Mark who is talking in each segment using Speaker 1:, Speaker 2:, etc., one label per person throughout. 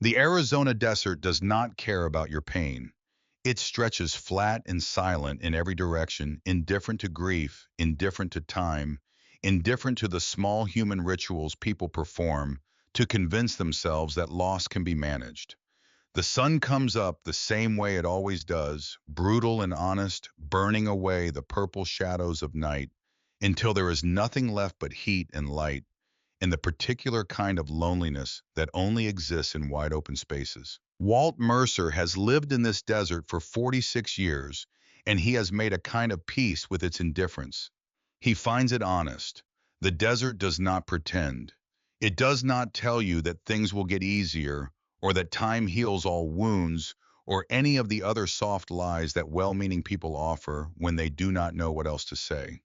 Speaker 1: The Arizona desert does not care about your pain. It stretches flat and silent in every direction, indifferent to grief, indifferent to time, indifferent to the small human rituals people perform to convince themselves that loss can be managed. The sun comes up the same way it always does, brutal and honest, burning away the purple shadows of night until there is nothing left but heat and light and the particular kind of loneliness that only exists in wide open spaces. Walt Mercer has lived in this desert for 46 years, and he has made a kind of peace with its indifference. He finds it honest. The desert does not pretend. It does not tell you that things will get easier, or that time heals all wounds, or any of the other soft lies that well-meaning people offer when they do not know what else to say.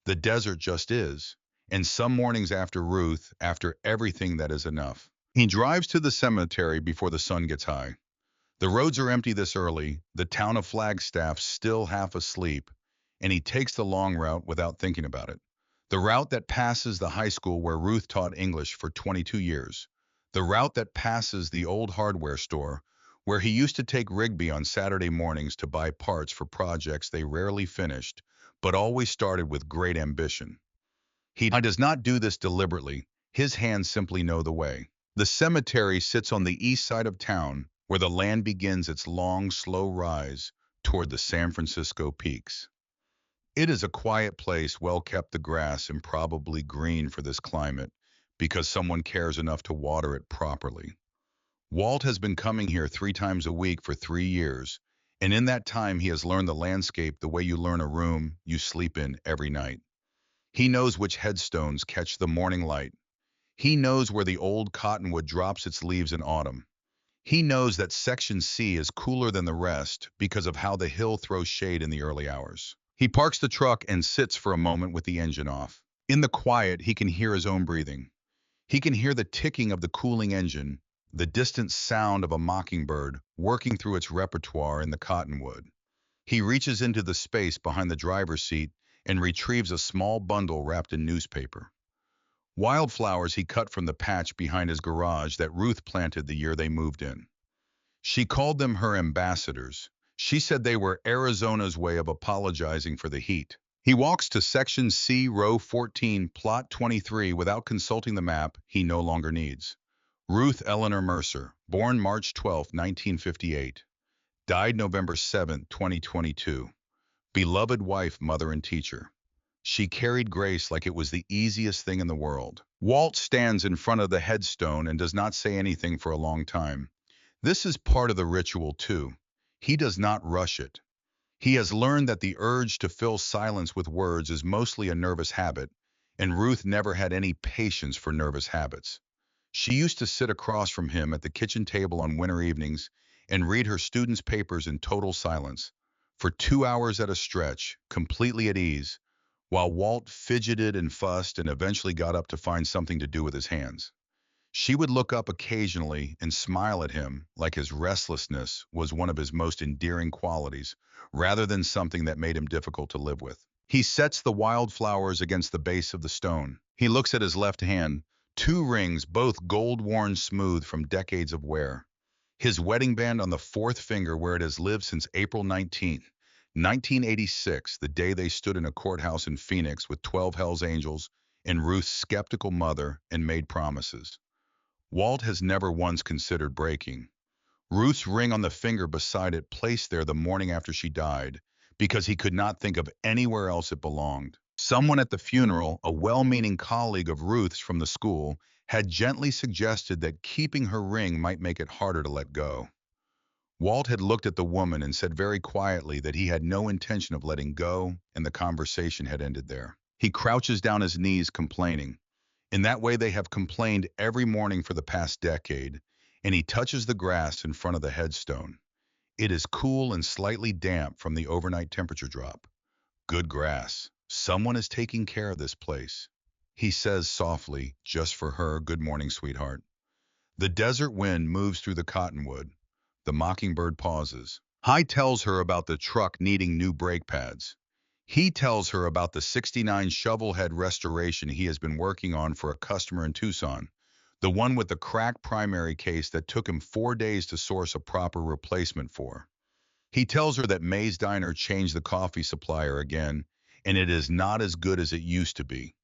Speaker 1: The desert just is. And some mornings after Ruth, after everything that is enough. He drives to the cemetery before the sun gets high. The roads are empty this early, the town of Flagstaff still half asleep, and he takes the long route without thinking about it. The route that passes the high school where Ruth taught English for 22 years. The route that passes the old hardware store where he used to take Rigby on Saturday mornings to buy parts for projects they rarely finished, but always started with great ambition. He does not do this deliberately. His hands simply know the way. The cemetery sits on the east side of town, where the land begins its long, slow rise toward the San Francisco peaks. It is a quiet place, well kept the grass and probably green for this climate, because someone cares enough to water it properly. Walt has been coming here 3 times a week for 3 years, and in that time he has learned the landscape the way you learn a room you sleep in every night. He knows which headstones catch the morning light. He knows where the old cottonwood drops its leaves in autumn. He knows that Section C is cooler than the rest because of how the hill throws shade in the early hours. He parks the truck and sits for a moment with the engine off. In the quiet, he can hear his own breathing. He can hear the ticking of the cooling engine, the distant sound of a mockingbird working through its repertoire in the cottonwood. He reaches into the space behind the driver's seat and retrieves a small bundle wrapped in newspaper. Wildflowers he cut from the patch behind his garage that Ruth planted the year they moved in. She called them her ambassadors. She said they were Arizona's way of apologizing for the heat. He walks to Section C, Row 14, Plot 23 without consulting the map he no longer needs. Ruth Eleanor Mercer, born March 12, 1958. Died November 7, 2022. Beloved wife, mother, and teacher. She carried grace like it was the easiest thing in the world. Walt stands in front of the headstone and does not say anything for a long time. This is part of the ritual, too. He does not rush it. He has learned that the urge to fill silence with words is mostly a nervous habit, and Ruth never had any patience for nervous habits. She used to sit across from him at the kitchen table on winter evenings and read her students' papers in total silence, for 2 hours at a stretch, completely at ease, while Walt fidgeted and fussed and eventually got up to find something to do with his hands. She would look up occasionally and smile at him like his restlessness was one of his most endearing qualities, rather than something that made him difficult to live with. He sets the wildflowers against the base of the stone. He looks at his left hand, 2 rings, both gold worn smooth from decades of wear. His wedding band on the fourth finger where it has lived since April 19, 1986, the day they stood in a courthouse in Phoenix with 12 Hells Angels and Ruth's skeptical mother and made promises. Walt has never once considered breaking. Ruth's ring on the finger beside it placed there the morning after she died, because he could not think of anywhere else it belonged. Someone at the funeral, a well-meaning colleague of Ruth's from the school, had gently suggested that keeping her ring might make it harder to let go. Walt had looked at the woman and said very quietly that he had no intention of letting go, and the conversation had ended there. He crouches down his knees, complaining. In that way they have complained every morning for the past decade, and he touches the grass in front of the headstone. It is cool and slightly damp from the overnight temperature drop. Good grass. Someone is taking care of this place. He says softly, just for her, good morning, sweetheart. The desert wind moves through the cottonwood. The mockingbird pauses. He tells her about the truck needing new brake pads. He tells her about the '69 shovelhead restoration he has been working on for a customer in Tucson. the one with the cracked primary case that took him 4 days to source a proper replacement for. He tells her that May's Diner changed the coffee supplier again, and it is not as good as it used to be.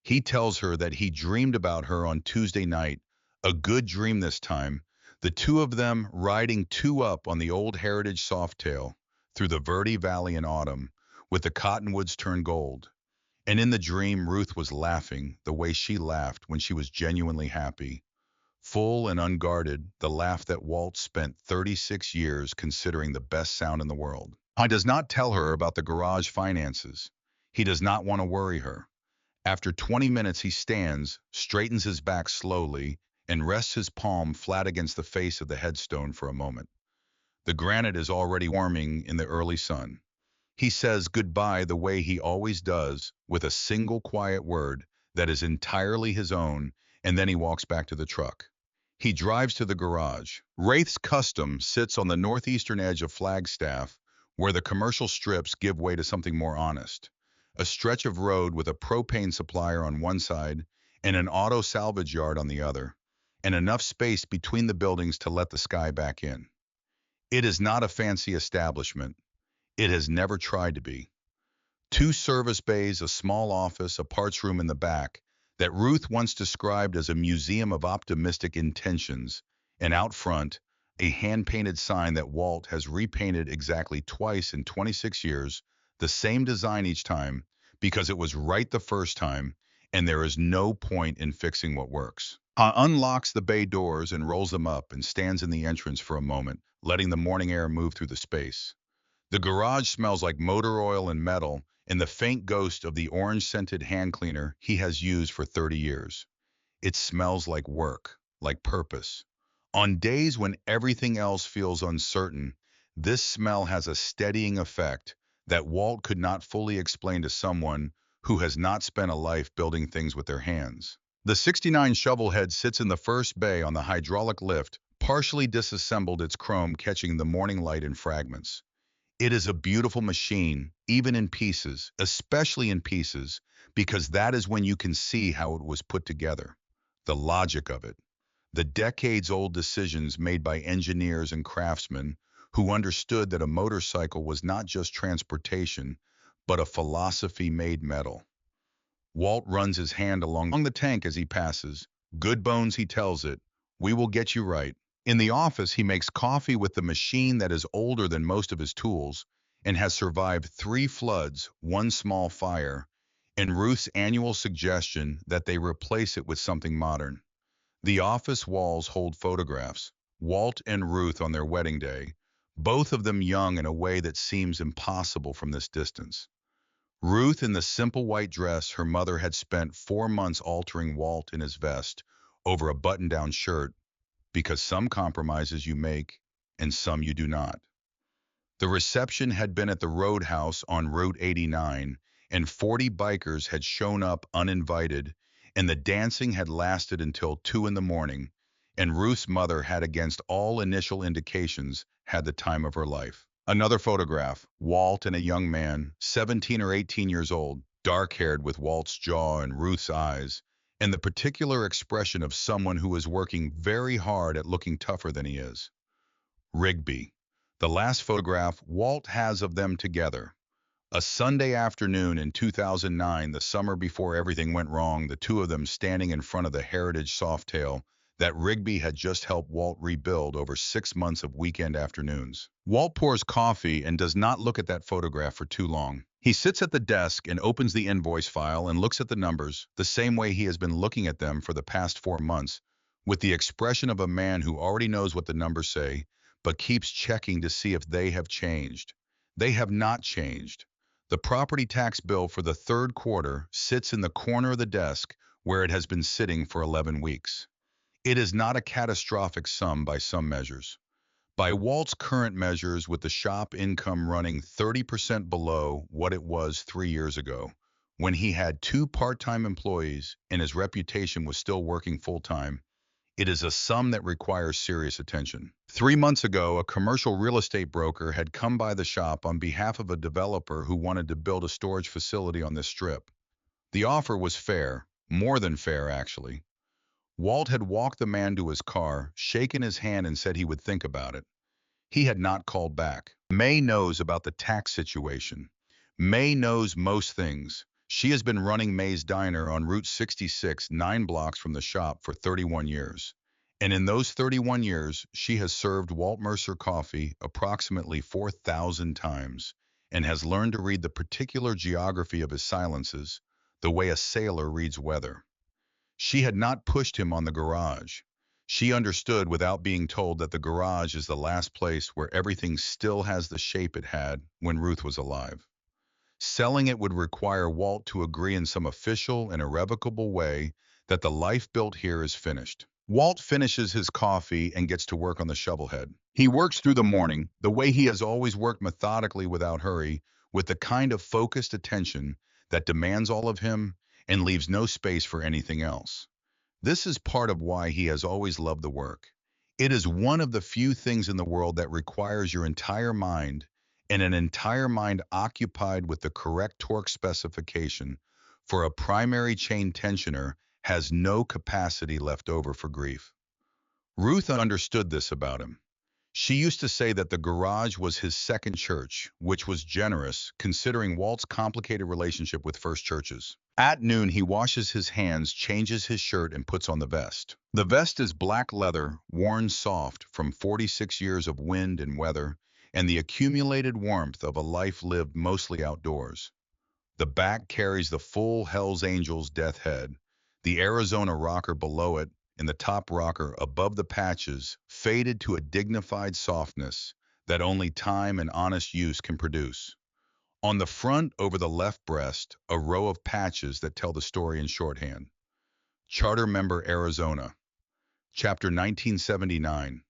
Speaker 1: He tells her that he dreamed about her on Tuesday night, a good dream this time, the two of them riding two up on the old Heritage Softail through the Verde Valley in autumn, with the cottonwoods turned gold. And in the dream, Ruth was laughing the way she laughed when she was genuinely happy, full and unguarded, the laugh that Walt spent 36 years considering the best sound in the world. He does not tell her about the garage finances. He does not want to worry her. After 20 minutes, he stands, straightens his back slowly, and rests his palm flat against the face of the headstone for a moment. The granite is already warming in the early sun. He says goodbye the way he always does, with a single quiet word that is entirely his own, and then he walks back to the truck. He drives to the garage. Wraith's Custom sits on the northeastern edge of Flagstaff, where the commercial strips give way to something more honest. A stretch of road with a propane supplier on one side and an auto salvage yard on the other, and enough space between the buildings to let the sky back in. It is not a fancy establishment. It has never tried to be. Two service bays, a small office, a parts room in the back that Ruth once described as a museum of optimistic intentions, and out front, a hand-painted sign that Walt has repainted exactly twice in 26 years, the same design each time, because it was right the first time, and there is no point in fixing what works. Unlocks the bay doors and rolls them up and stands in the entrance for a moment, letting the morning air move through the space. The garage smells like motor oil and metal and the faint ghost of the orange-scented hand cleaner he has used for 30 years. It smells like work, like purpose. On days when everything else feels uncertain, this smell has a steadying effect that Walt could not fully explain to someone who has not spent a life building things with their hands. The 69 shovelhead sits in the first bay on the hydraulic lift, partially disassembled, its chrome catching the morning light in fragments. It is a beautiful machine, even in pieces, especially in pieces, because that is when you can see how it was put together. The logic of it. The decades-old decisions made by engineers and craftsmen who understood that a motorcycle was not just transportation, but a philosophy made metal. Walt runs his hand along the tank as he passes. Good bones, he tells it. We will get you right. In the office, he makes coffee with the machine that is older than most of his tools and has survived 3 floods, 1 small fire, and Ruth's annual suggestion that they replace it with something modern. The office walls hold photographs, Walt and Ruth on their wedding day, both of them young in a way that seems impossible from this distance. Ruth in the simple white dress her mother had spent 4 months altering Walt in his vest over a button-down shirt, because some compromises you make and some you do not. The reception had been at the Roadhouse on Route 89, and 40 bikers had shown up uninvited, and the dancing had lasted until 2 in the morning, and Ruth's mother had, against all initial indications, had the time of her life. Another photograph, Walt and a young man, 17 or 18 years old, dark-haired with Walt's jaw and Ruth's eyes, and the particular expression of someone who is working very hard at looking tougher than he is. Rigby. The last photograph Walt has of them together. A Sunday afternoon in 2009, the summer before everything went wrong, the two of them standing in front of the Heritage Softail that Rigby had just helped Walt rebuild over 6 months of weekend afternoons. Walt pours coffee and does not look at that photograph for too long. He sits at the desk and opens the invoice file and looks at the numbers, the same way he has been looking at them for the past 4 months, with the expression of a man who already knows what the numbers say, but keeps checking to see if they have changed. They have not changed. The property tax bill for the 3rd quarter sits in the corner of the desk where it has been sitting for 11 weeks. It is not a catastrophic sum by some measures. By Walt's current measures, with the shop income running 30% below what it was 3 years ago, when he had 2 part-time employees and his reputation was still working full-time, it is a sum that requires serious attention. 3 months ago, a commercial real estate broker had come by the shop on behalf of a developer who wanted to build a storage facility on this strip. The offer was fair, more than fair actually. Walt had walked the man to his car, shaken his hand and said he would think about it. He had not called back. May knows about the tax situation. May knows most things. She has been running May's Diner on Route 66, 9 blocks from the shop, for 31 years. And in those 31 years, she has served Walt Mercer coffee approximately 4,000 times and has learned to read the particular geography of his silences, the way a sailor reads weather. She had not pushed him on the garage. She understood without being told that the garage is the last place where everything still has the shape it had when Ruth was alive. Selling it would require Walt to agree in some official and irrevocable way that the life built here is finished. Walt finishes his coffee and gets to work on the shovelhead. He works through the morning, the way he has always worked, methodically without hurry, with the kind of focused attention that demands all of him and leaves no space for anything else. This is part of why he has always loved the work. It is one of the few things in the world that requires your entire mind, and an entire mind occupied with the correct torque specification for a primary chain tensioner has no capacity left over for grief. Ruth understood this about him. She used to say that the garage was his second church, which was generous, considering Walt's complicated relationship with first churches. At noon, he washes his hands, changes his shirt, and puts on the vest. The vest is black leather, worn soft from 46 years of wind and weather, and the accumulated warmth of a life lived mostly outdoors. The back carries the full Hell's Angels death head, the Arizona rocker below it, and the top rocker above the patches, faded to a dignified softness that only time and honest use can produce. On the front, over the left breast, a row of patches that tell the story in shorthand. Charter Member Arizona, Chapter 1979.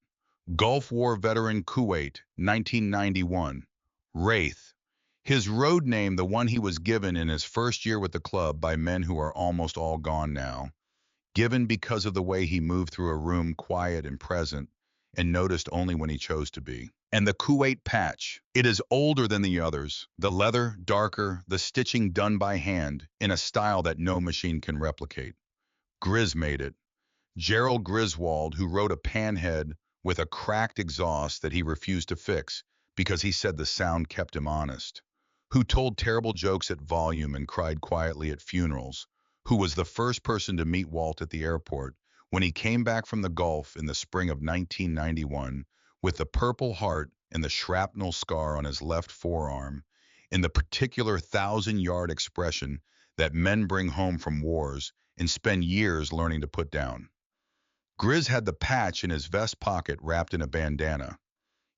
Speaker 1: Gulf War Veteran Kuwait, 1991. Wraith. His road name, the one he was given in his first year with the club by men who are almost all gone now, given because of the way he moved through a room quiet and present, and noticed only when he chose to be. And the Kuwait patch. It is older than the others. The leather, darker, the stitching done by hand, in a style that no machine can replicate. Grizz made it. Gerald Griswold, who wrote a panhead with a cracked exhaust that he refused to fix because he said the sound kept him honest, who told terrible jokes at volume and cried quietly at funerals, who was the first person to meet Walt at the airport when he came back from the Gulf in the spring of 1991 with the Purple Heart and the shrapnel scar on his left forearm, in the particular 1,000-yard expression that men bring home from wars and spend years learning to put down. Grizz had the patch in his vest pocket wrapped in a bandana.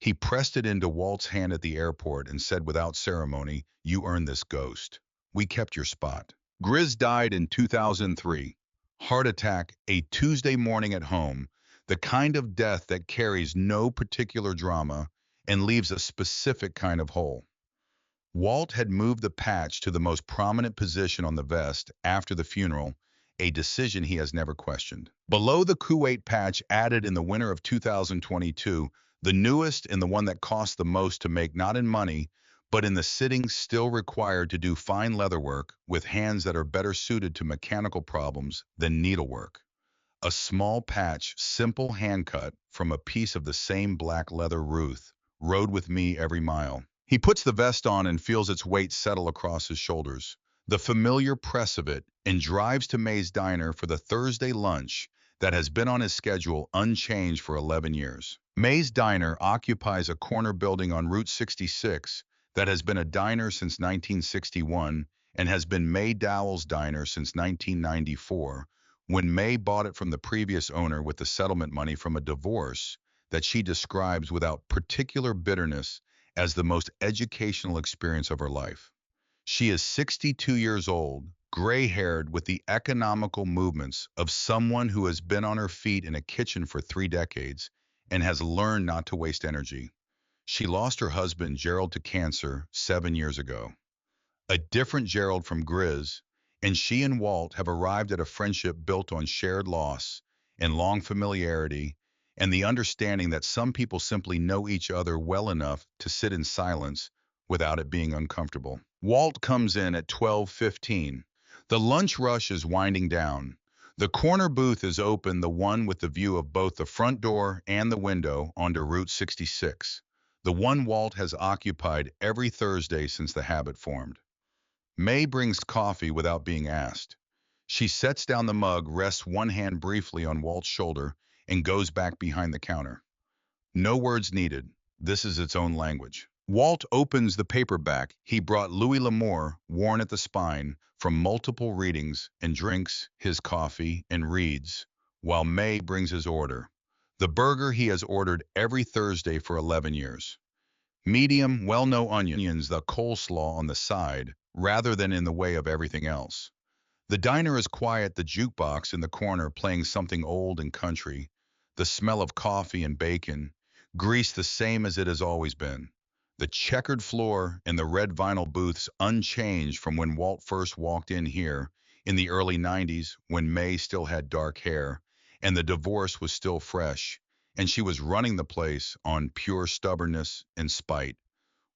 Speaker 1: He pressed it into Walt's hand at the airport and said without ceremony, "You earned this, ghost. We kept your spot." Grizz died in 2003. Heart attack, a Tuesday morning at home, the kind of death that carries no particular drama and leaves a specific kind of hole. Walt had moved the patch to the most prominent position on the vest after the funeral, a decision he has never questioned. Below the Kuwait patch, added in the winter of 2022, the newest and the one that cost the most to make, not in money, but in the sittings still required to do fine leather work with hands that are better suited to mechanical problems than needlework. A small patch, simple hand cut from a piece of the same black leather Ruth rode with me every mile. He puts the vest on and feels its weight settle across his shoulders, the familiar press of it, and drives to May's Diner for the Thursday lunch that has been on his schedule unchanged for 11 years. May's Diner occupies a corner building on Route 66 that has been a diner since 1961 and has been May Dowell's Diner since 1994, when May bought it from the previous owner with the settlement money from a divorce that she describes without particular bitterness as the most educational experience of her life. She is 62 years old, gray-haired, with the economical movements of someone who has been on her feet in a kitchen for 3 decades and has learned not to waste energy. She lost her husband, Gerald, to cancer 7 years ago. A different Gerald from Grizz, and she and Walt have arrived at a friendship built on shared loss and long familiarity and the understanding that some people simply know each other well enough to sit in silence without it being uncomfortable. Walt comes in at 12:15. The lunch rush is winding down. The corner booth is open, the one with the view of both the front door and the window onto Route 66, the one Walt has occupied every Thursday since the habit formed. May brings coffee without being asked. She sets down the mug, rests one hand briefly on Walt's shoulder, and goes back behind the counter. No words needed. This is its own language. Walt opens the paperback he brought Louis L'Amour, worn at the spine, from multiple readings, and drinks his coffee and reads, while May brings his order. The burger he has ordered every Thursday for 11 years. Medium, well, no onions, the coleslaw on the side, rather than in the way of everything else. The diner is quiet, the jukebox in the corner playing something old and country, the smell of coffee and bacon, grease the same as it has always been. The checkered floor and the red vinyl booths unchanged from when Walt first walked in here in the early 90s when May still had dark hair and the divorce was still fresh, and she was running the place on pure stubbornness and spite,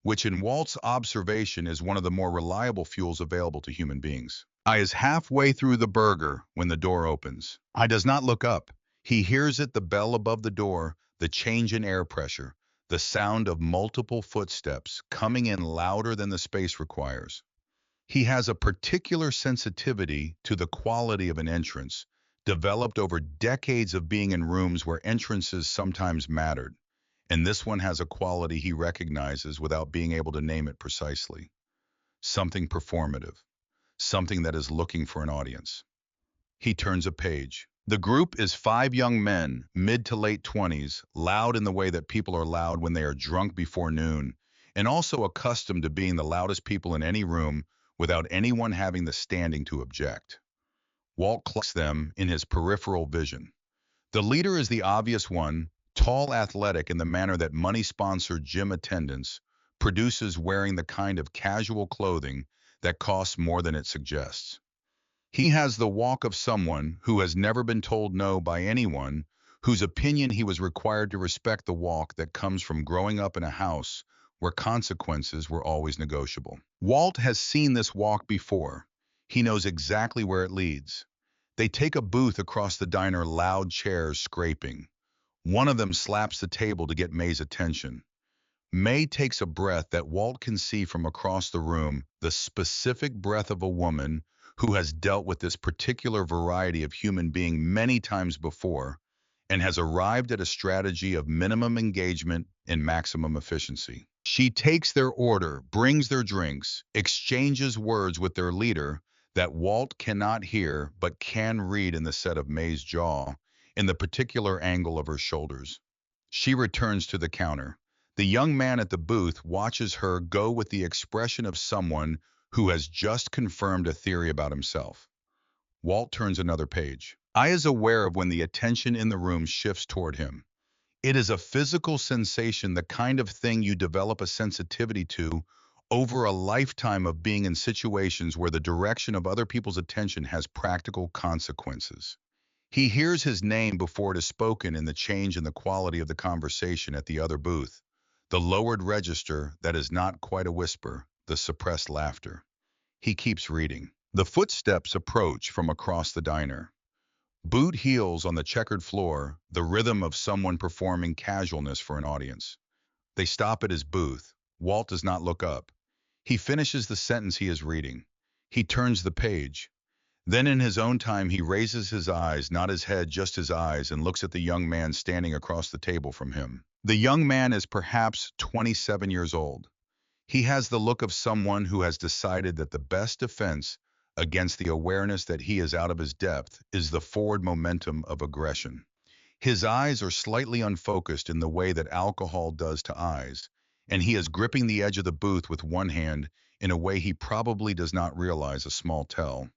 Speaker 1: which in Walt's observation is one of the more reliable fuels available to human beings. I is halfway through the burger when the door opens. I does not look up. He hears it, the bell above the door, the change in air pressure, the sound of multiple footsteps coming in louder than the space requires. He has a particular sensitivity to the quality of an entrance, developed over decades of being in rooms where entrances sometimes mattered. And this one has a quality he recognizes without being able to name it precisely. Something performative, something that is looking for an audience. He turns a page. The group is 5 young men, mid to late 20s, loud in the way that people are loud when they are drunk before noon, and also accustomed to being the loudest people in any room without anyone having the standing to object. Walt clocks them in his peripheral vision. The leader is the obvious one, tall, athletic in the manner that money-sponsored gym attendants produces, wearing the kind of casual clothing that costs more than it suggests. He has the walk of someone who has never been told no by anyone, whose opinion he was required to respect, the walk that comes from growing up in a house where consequences were always negotiable. Walt has seen this walk before. He knows exactly where it leads. They take a booth across the diner, loud chairs scraping. One of them slaps the table to get May's attention. May takes a breath that Walt can see from across the room, the specific breath of a woman who has dealt with this particular variety of human being many times before and has arrived at a strategy of minimum engagement and maximum efficiency. She takes their order, brings their drinks, exchanges words with their leader that Walt cannot hear but can read in the set of May's jaw, in the particular angle of her shoulders. She returns to the counter. The young man at the booth watches her go with the expression of someone who has just confirmed a theory about himself. Walt turns another page. I is aware of when the attention in the room shifts toward him. It is a physical sensation, the kind of thing you develop a sensitivity to over a lifetime of being in situations where the direction of other people's attention has practical consequences. He hears his name before it is spoken in the change in the quality of the conversation at the other booth, the lowered register that is not quite a whisper, the suppressed laughter. He keeps reading. The footsteps approach from across the diner. Boot heels on the checkered floor, the rhythm of someone performing casualness for an audience. They stop at his booth. Walt does not look up. He finishes the sentence he is reading. He turns the page. Then in his own time he raises his eyes, not his head, just his eyes, and looks at the young man standing across the table from him. The young man is perhaps 27 years old. He has the look of someone who has decided that the best defense against the awareness that he is out of his depth is the forward momentum of aggression. His eyes are slightly unfocused in the way that alcohol does to eyes, and he is gripping the edge of the booth with one hand in a way he probably does not realize, a small tell.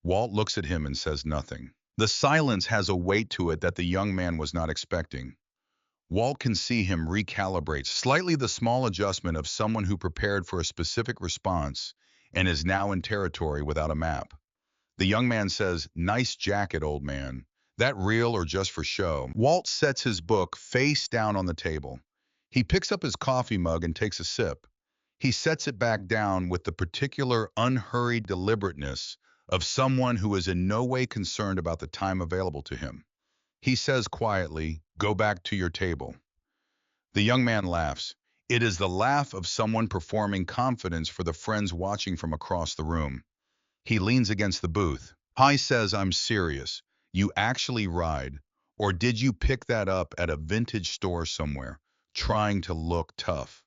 Speaker 1: Walt looks at him and says nothing. The silence has a weight to it that the young man was not expecting. Walt can see him recalibrate slightly, the small adjustment of someone who prepared for a specific response and is now in territory without a map. The young man says, "Nice jacket, old man. That real or just for show?" Walt sets his book face down on the table. He picks up his coffee mug and takes a sip. He sets it back down with the particular unhurried deliberateness of someone who is in no way concerned about the time available to him. He says quietly, "Go back to your table." The young man laughs. It is the laugh of someone performing confidence for the friends watching from across the room. He leans against the booth. Pi says, "I'm serious. You actually ride? Or did you pick that up at a vintage store somewhere, trying to look tough?"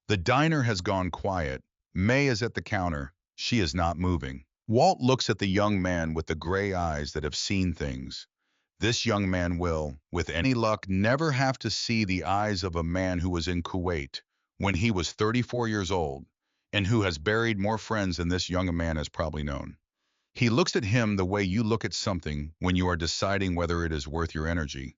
Speaker 1: The diner has gone quiet. May is at the counter. She is not moving. Walt looks at the young man with the gray eyes that have seen things. This young man will, with any luck, never have to see the eyes of a man who was in Kuwait when he was 34 years old and who has buried more friends than this young man has probably known. He looks at him the way you look at something when you are deciding whether it is worth your energy.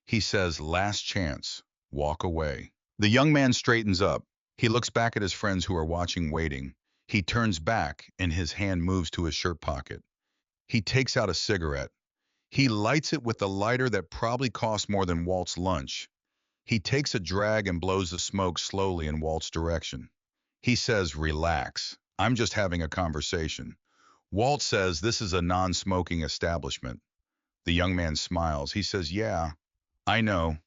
Speaker 1: He says, "Last chance. Walk away." The young man straightens up. He looks back at his friends who are watching, waiting. He turns back and his hand moves to his shirt pocket. He takes out a cigarette. He lights it with the lighter that probably cost more than Walt's lunch. He takes a drag and blows the smoke slowly in Walt's direction. He says, "Relax. I'm just having a conversation." Walt says, "This is a non-smoking establishment." The young man smiles. He says, "Yeah, I know."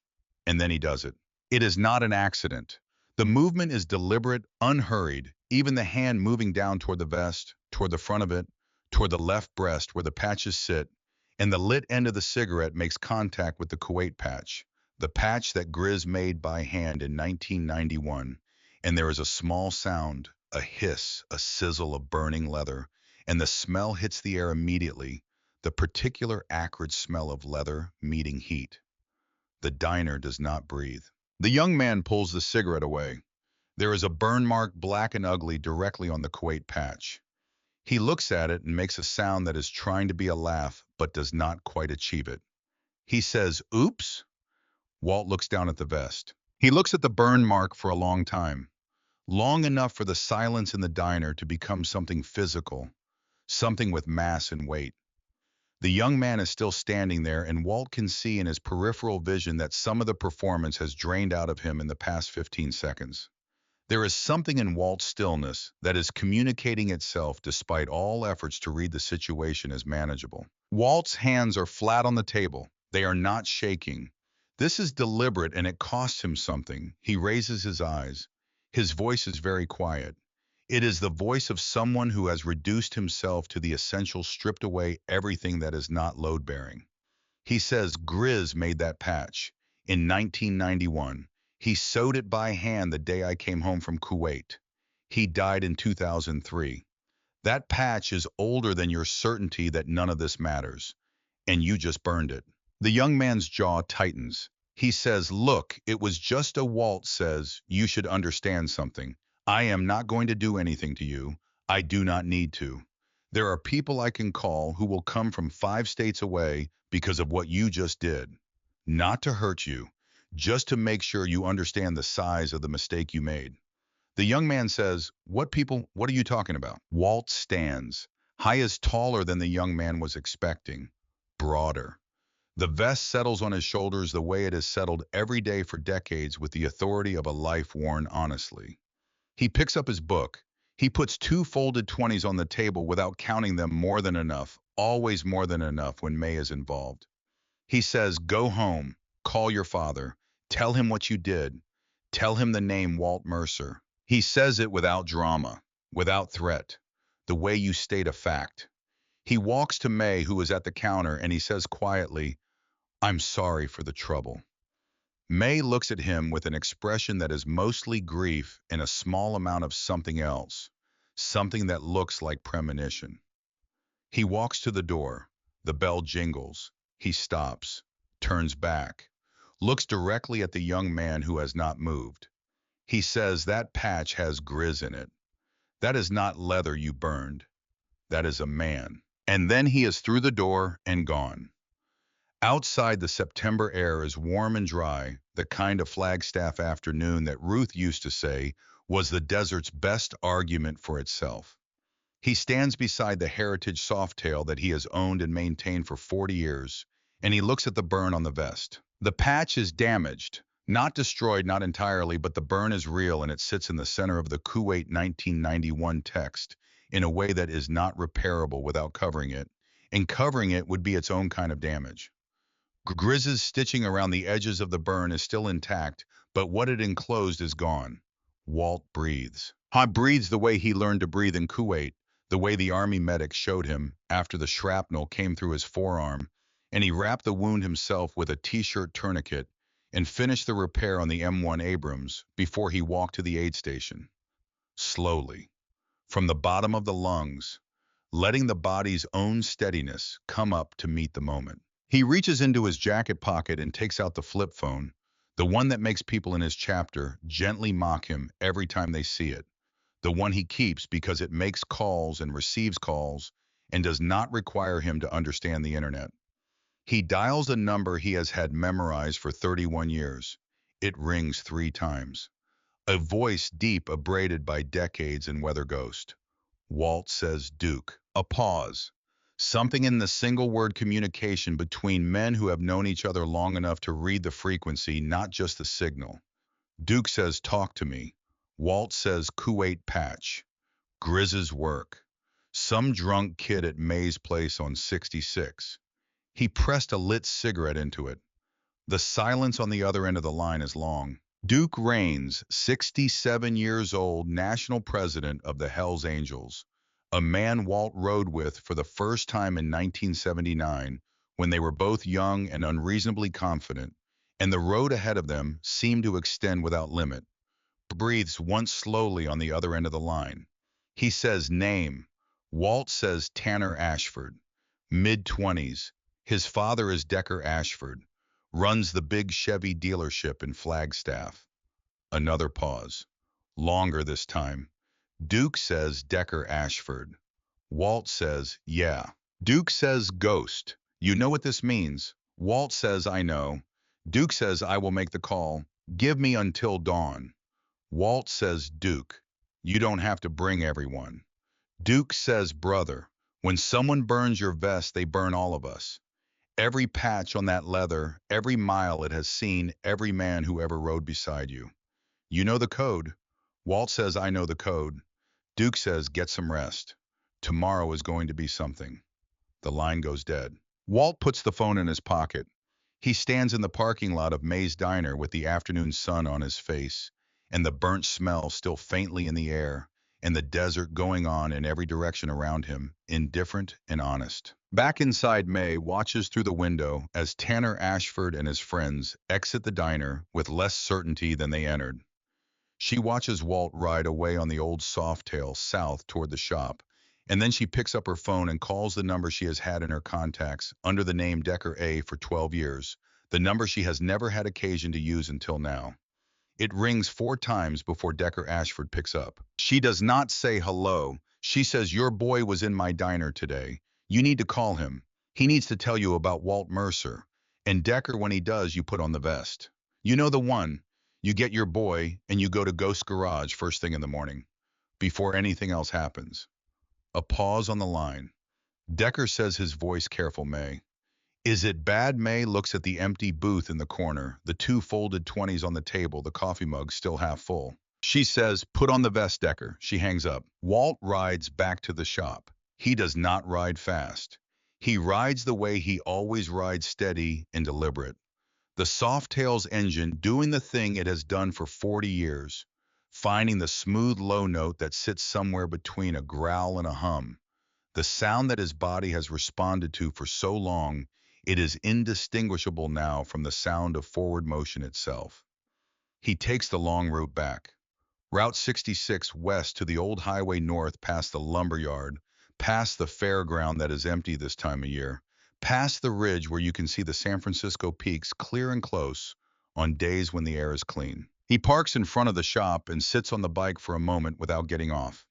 Speaker 1: And then he does it. It is not an accident. The movement is deliberate, unhurried, even the hand moving down toward the vest, toward the front of it, toward the left breast where the patches sit, and the lit end of the cigarette makes contact with the Kuwait patch, the patch that Grizz made by hand in 1991, and there is a small sound, a hiss, a sizzle of burning leather, and the smell hits the air immediately, the particular acrid smell of leather meeting heat. The diner does not breathe. The young man pulls the cigarette away. There is a burn mark, black and ugly, directly on the Kuwait patch. He looks at it and makes a sound that is trying to be a laugh, but does not quite achieve it. He says, "Oops." Walt looks down at the vest. He looks at the burn mark for a long time, long enough for the silence in the diner to become something physical, something with mass and weight. The young man is still standing there, and Walt can see in his peripheral vision that some of the performance has drained out of him in the past 15 seconds. There is something in Walt's stillness that is communicating itself despite all efforts to read the situation as manageable. Walt's hands are flat on the table. They are not shaking. This is deliberate and it costs him something. He raises his eyes. His voice is very quiet. It is the voice of someone who has reduced himself to the essential, stripped away everything that is not load-bearing. He says, "Grizz made that patch in 1991. He sewed it by hand the day I came home from Kuwait. He died in 2003. That patch is older than your certainty that none of this matters, and you just burned it." The young man's jaw tightens. He says, "Look, it was just a." Walt says, "You should understand something. I am not going to do anything to you. I do not need to. There are people I can call who will come from 5 states away because of what you just did. Not to hurt you, just to make sure you understand the size of the mistake you made." The young man says, "What people? What are you talking about?" Walt stands. High is taller than the young man was expecting. Broader. The vest settles on his shoulders the way it has settled every day for decades, with the authority of a life worn honestly. He picks up his book. He puts 2 folded 20s on the table without counting them. More than enough, always more than enough when May is involved. He says, "Go home, call your father, tell him what you did, tell him the name Walt Mercer." He says it without drama, without threat, the way you state a fact. He walks to May, who is at the counter, and he says quietly, "I'm sorry for the trouble." May looks at him with an expression that is mostly grief and a small amount of something else, something that looks like premonition. He walks to the door. The bell jingles. He stops, turns back, looks directly at the young man who has not moved. He says, "That patch has Grizz in it. That is not leather you burned. That is a man." And then he is through the door and gone. Outside, the September air is warm and dry, the kind of Flagstaff afternoon that Ruth used to say was the desert's best argument for itself. He stands beside the heritage softail that he has owned and maintained for 40 years, and he looks at the burn on the vest. The patch is damaged, not destroyed, not entirely, but the burn is real, and it sits in the center of the Kuwait 1991 text, in a way that is not repairable without covering it, and covering it would be its own kind of damage. Grizz's stitching around the edges of the burn is still intact, but what it enclosed is gone. Walt breathes. He breathes the way he learned to breathe in Kuwait, the way the army medic showed him after the shrapnel came through his forearm, and he wrapped the wound himself with a t-shirt tourniquet and finished the repair on the M1 Abrams before he walked to the aid station. Slowly, from the bottom of the lungs, letting the body's own steadiness come up to meet the moment. He reaches into his jacket pocket and takes out the flip phone, the one that makes people in his chapter gently mock him every time they see it, the one he keeps because it makes calls and receives calls and does not require him to understand the internet. He dials a number he has had memorized for 31 years. It rings 3 times. A voice deep abraded by decades and weather ghost. Walt says Duke. A pause. Something in the single word communication between men who have known each other long enough to read the frequency, not just the signal. Duke says, talk to me. Walt says, Kuwait patch. Grizz's work. Some drunk kid at May's place on 66. He pressed a lit cigarette into it. The silence on the other end of the line is long. Duke Raines, 67 years old, national president of the Hells Angels, a man Walt rode with for the first time in 1979 when they were both young and unreasonably confident, and the road ahead of them seemed to extend without limit. Breathes once slowly on the other end of the line. He says name. Walt says Tanner Ashford, mid-20s. His father is Decker Ashford, runs the big Chevy dealership in Flagstaff. Another pause. Longer this time. Duke says Decker Ashford. Walt says, yeah. Duke says ghost. You know what this means. Walt says, I know. Duke says, I will make the call. Give me until dawn. Walt says, Duke, you don't have to bring everyone. Duke says, brother, when someone burns your vest, they burn all of us. Every patch on that leather, every mile it has seen, every man who ever rode beside you. You know the code. Walt says, I know the code. Duke says, get some rest. Tomorrow is going to be something. The line goes dead. Walt puts the phone in his pocket. He stands in the parking lot of May's Diner with the afternoon sun on his face, and the burnt smell still faintly in the air, and the desert going on in every direction around him, indifferent and honest. Back inside, May watches through the window as Tanner Ashford and his friends exit the diner with less certainty than they entered. She watches Walt ride away on the old Softail south toward the shop, and then she picks up her phone and calls the number she has had in her contacts under the name Decker A for 12 years, the number she has never had occasion to use until now. It rings 4 times before Decker Ashford picks up. She does not say hello. She says, your boy was in my diner today. You need to call him. He needs to tell you about Walt Mercer. And Decker, when he does, you put on the vest. You know the one. You get your boy and you go to Ghost Garage first thing in the morning, before anything else happens. A pause on the line. Decker says, his voice careful, May. Is it bad? May looks at the empty booth in the corner, the 2 folded 20s on the table, the coffee mug still half full. She says, put on the vest, Decker. She hangs up. Walt rides back to the shop. He does not ride fast. He rides the way he always rides, steady and deliberate. The Softail's engine doing the thing it has done for 40 years, finding the smooth low note that sits somewhere between a growl and a hum, the sound that his body has responded to for so long it is indistinguishable now from the sound of forward motion itself. He takes the long route back. Route 66 west to the old highway north past the lumberyard, past the fairground that is empty this time of year, past the ridge where you can see the San Francisco peaks clear and close on days when the air is clean. He parks in front of the shop and sits on the bike for a moment without getting off.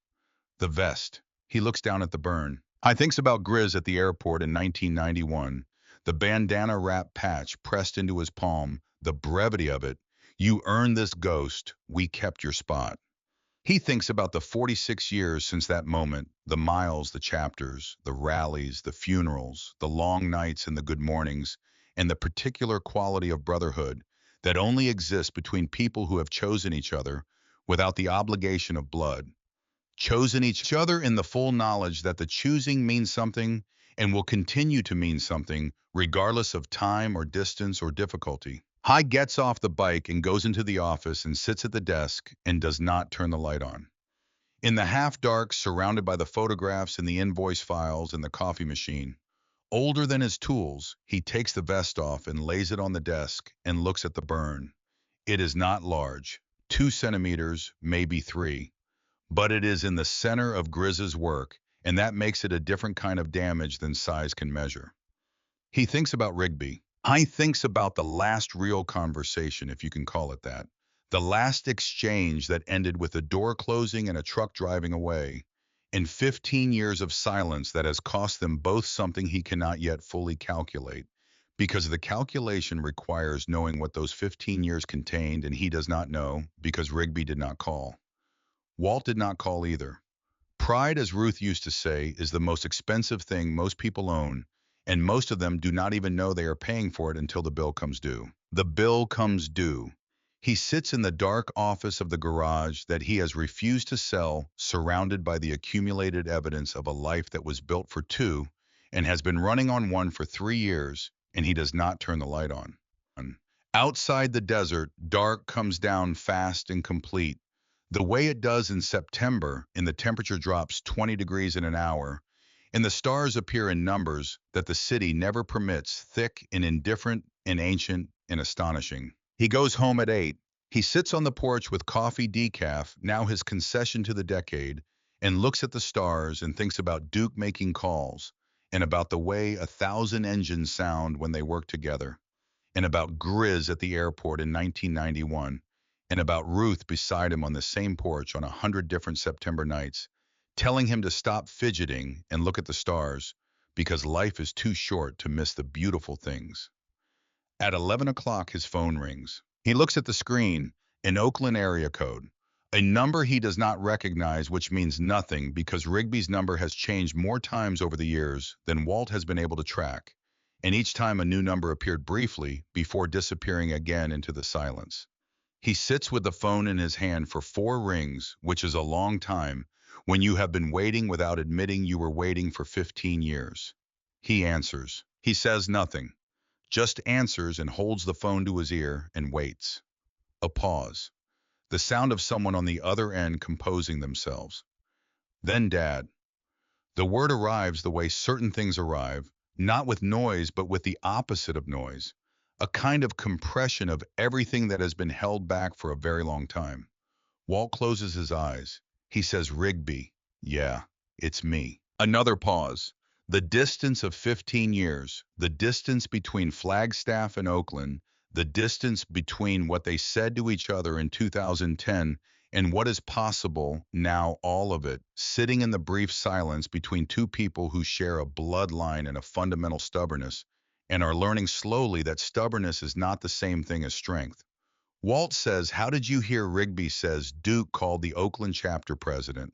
Speaker 1: The vest. He looks down at the burn. I thinks about Grizz at the airport in 1991, the bandana wrap patch pressed into his palm, the brevity of it. You earned this, ghost. We kept your spot. He thinks about the 46 years since that moment, the miles, the chapters, the rallies, the funerals, the long nights and the good mornings, and the particular quality of brotherhood that only exists between people who have chosen each other without the obligation of blood. chosen each other in the full knowledge that the choosing means something and will continue to mean something regardless of time or distance or difficulty. Hai gets off the bike and goes into the office and sits at the desk and does not turn the light on. In the half-dark, surrounded by the photographs and the invoice files and the coffee machine, older than his tools, he takes the vest off and lays it on the desk and looks at the burn. It is not large, 2 centimeters, maybe 3, but it is in the center of Grizz's work, and that makes it a different kind of damage than size can measure. He thinks about Rigby. I thinks about the last real conversation, if you can call it that. The last exchange that ended with a door closing and a truck driving away. In 15 years of silence that has cost them both something he cannot yet fully calculate. Because the calculation requires knowing what those 15 years contained, and he does not know because Rigby did not call. Walt did not call either. Pride, as Ruth used to say, is the most expensive thing most people own, and most of them do not even know they are paying for it until the bill comes due. The bill comes due. He sits in the dark office of the garage that he has refused to sell, surrounded by the accumulated evidence of a life that was built for two and has been running on one for 3 years, and he does not turn the light on. Outside the desert, dark comes down fast and complete, the way it does in September, and the temperature drops 20 degrees in an hour, and the stars appear in numbers that the city never permits, thick and indifferent and ancient and astonishing. He goes home at 8. He sits on the porch with coffee decaf, now his concession to the decade, and looks at the stars and thinks about Duke making calls, and about the way 1,000 engines sound when they work together, and about Grizz at the airport in 1991, and about Ruth beside him on the same porch on 100 different September nights, telling him to stop fidgeting and look at the stars, because life is too short to miss the beautiful things. At 11 o'clock, his phone rings. He looks at the screen, an Oakland area code, a number he does not recognize, which means nothing because Rigby's number has changed more times over the years than Walt has been able to track, and each time a new number appeared briefly before disappearing again into the silence. He sits with the phone in his hand for 4 rings, which is a long time, when you have been waiting without admitting you were waiting for 15 years. He answers. He says nothing, just answers and holds the phone to his ear and waits. A pause. The sound of someone on the other end composing themselves. Then Dad. The word arrives the way certain things arrive, not with noise, but with the opposite of noise, a kind of compression of everything that has been held back for a very long time. Walt closes his eyes. He says, Rigby. Yeah, it's me. Another pause. The distance of 15 years, the distance between Flagstaff and Oakland, the distance between what they said to each other in 2010 and what is possible now, all of it, sitting in the brief silence between two people who share a bloodline and a fundamental stubbornness, and are learning slowly that stubbornness is not the same thing as strength. Walt says, how did you hear Rigby says Duke called the Oakland chapter president?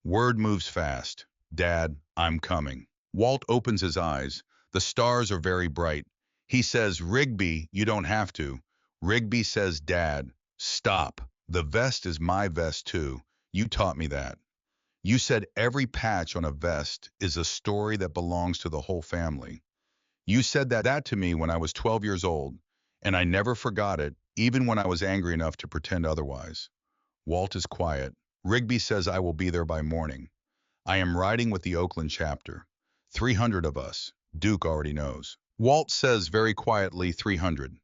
Speaker 1: Word moves fast. Dad, I'm coming. Walt opens his eyes. The stars are very bright. He says, Rigby, you don't have to. Rigby says, Dad, stop. The vest is my vest too. You taught me that. You said every patch on a vest is a story that belongs to the whole family. You said that to me when I was 12 years old, and I never forgot it, even when I was angry enough to pretend otherwise. Walt is quiet. Rigby says I will be there by morning. I am riding with the Oakland chapter. 300 of us. Duke already knows. Walt says very quietly 300.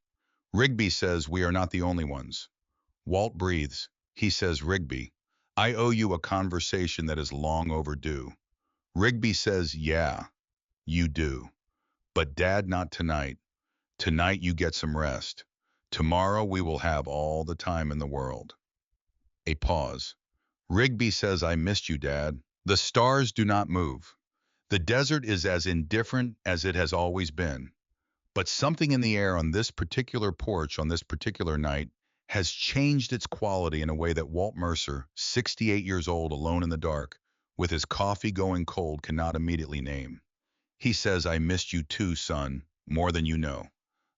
Speaker 1: Rigby says we are not the only ones. Walt breathes. He says, Rigby, I owe you a conversation that is long overdue. Rigby says, yeah, you do. But Dad, not tonight. Tonight you get some rest. Tomorrow we will have all the time in the world. A pause. Rigby says, I missed you, Dad. The stars do not move. The desert is as indifferent as it has always been. But something in the air on this particular porch on this particular night has changed its quality in a way that Walt Mercer, 68 years old, alone in the dark, with his coffee going cold, cannot immediately name. He says, I missed you too, son, more than you know.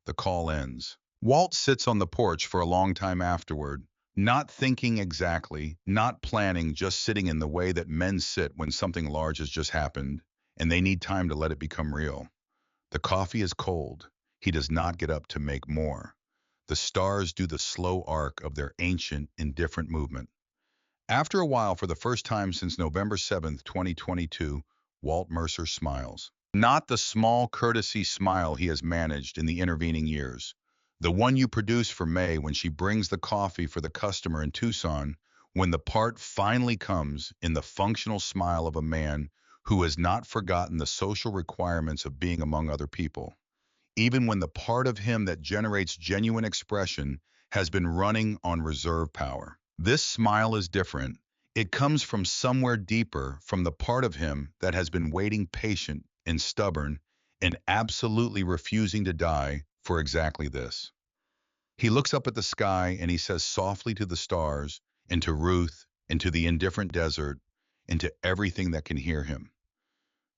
Speaker 1: The call ends. Walt sits on the porch for a long time afterward, Not thinking exactly, not planning, just sitting in the way that men sit when something large has just happened, and they need time to let it become real. The coffee is cold. He does not get up to make more. The stars do the slow arc of their ancient, indifferent movement. After a while, for the first time since November 7th, 2022, Walt Mercer smiles. Not the small courtesy smile he has managed in the intervening years. The one you produce for May when she brings the coffee for the customer in Tucson, when the part finally comes in the functional smile of a man who has not forgotten the social requirements of being among other people, even when the part of him that generates genuine expression has been running on reserve power. This smile is different. It comes from somewhere deeper, from the part of him that has been waiting patient and stubborn and absolutely refusing to die for exactly this. He looks up at the sky and he says softly to the stars and to Ruth and to the indifferent desert and to everything that can hear him.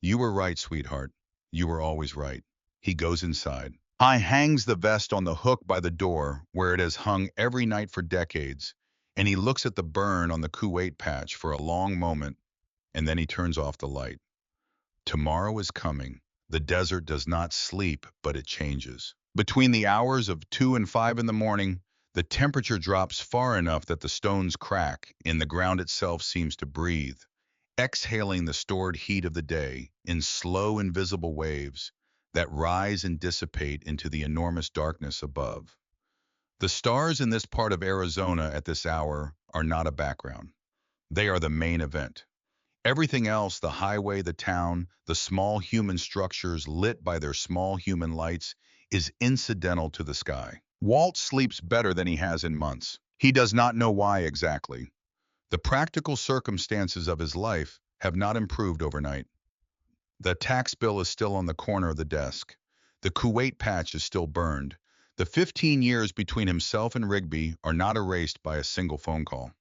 Speaker 1: You were right, sweetheart. You were always right. He goes inside. He hangs the vest on the hook by the door where it has hung every night for decades, and he looks at the burn on the Kuwait patch for a long moment, and then he turns off the light. Tomorrow is coming. The desert does not sleep, but it changes. Between the hours of 2 and 5 in the morning, the temperature drops far enough that the stones crack, and the ground itself seems to breathe, exhaling the stored heat of the day in slow, invisible waves that rise and dissipate into the enormous darkness above. The stars in this part of Arizona at this hour are not a background. They are the main event. Everything else, the highway, the town, the small human structures lit by their small human lights, is incidental to the sky. Walt sleeps better than he has in months. He does not know why exactly. The practical circumstances of his life have not improved overnight. The tax bill is still on the corner of the desk. The Kuwait patch is still burned. The 15 years between himself and Rigby are not erased by a single phone call.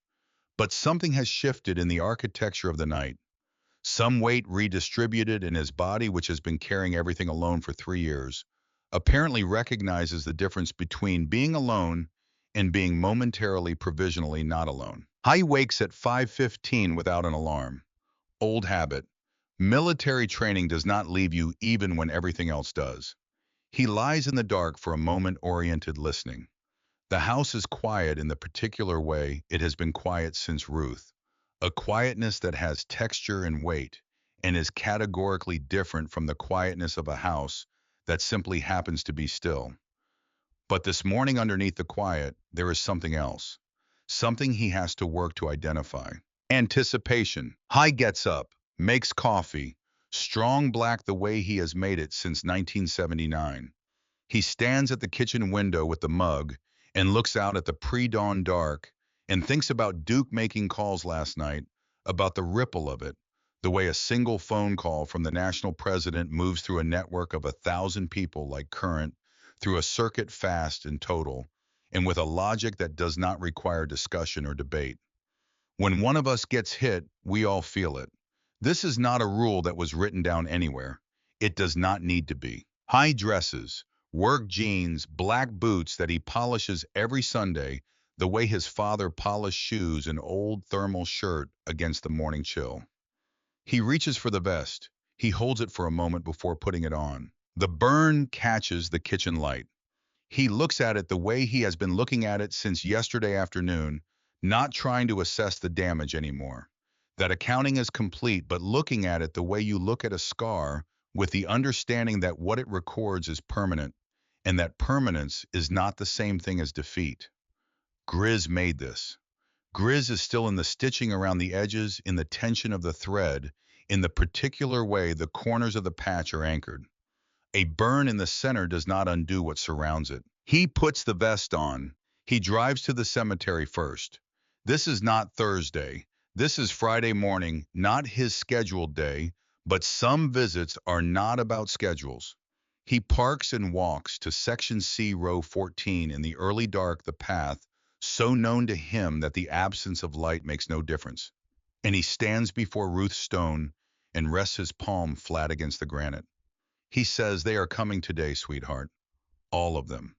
Speaker 1: But something has shifted in the architecture of the night. Some weight redistributed in his body, which has been carrying everything alone for 3 years, apparently recognizes the difference between being alone and being momentarily provisionally not alone. He wakes at 5:15 without an alarm. Old habit. Military training does not leave you even when everything else does. He lies in the dark for a moment, oriented, listening. The house is quiet in the particular way it has been quiet since Ruth, a quietness that has texture and weight, and is categorically different from the quietness of a house that simply happens to be still. But this morning, underneath the quiet, there is something else, something he has to work to identify. Anticipation. He gets up, makes coffee, strong black the way he has made it since 1979. He stands at the kitchen window with the mug and looks out at the pre-dawn dark and thinks about Duke making calls last night, about the ripple of it, the way a single phone call from the national president moves through a network of 1,000 people like current, through a circuit fast and total, and with a logic that does not require discussion or debate. When one of us gets hit, we all feel it. This is not a rule that was written down anywhere. It does not need to be. High dresses, work jeans, black boots that he polishes every Sunday, the way his father polished shoes, an old thermal shirt against the morning chill. He reaches for the vest. He holds it for a moment before putting it on. The burn catches the kitchen light. He looks at it the way he has been looking at it since yesterday afternoon, not trying to assess the damage anymore. That accounting is complete, but looking at it the way you look at a scar, with the understanding that what it records is permanent, and that permanence is not the same thing as defeat. Grizz made this. Grizz is still in the stitching around the edges, in the tension of the thread, in the particular way the corners of the patch are anchored. A burn in the center does not undo what surrounds it. He puts the vest on. He drives to the cemetery first. This is not Thursday. This is Friday morning, not his scheduled day, but some visits are not about schedules. He parks and walks to Section C, Row 14 in the early dark, the path, so known to him that the absence of light makes no difference. And he stands before Ruth's stone and rests his palm flat against the granite. He says, "They are coming today, sweetheart. All of them."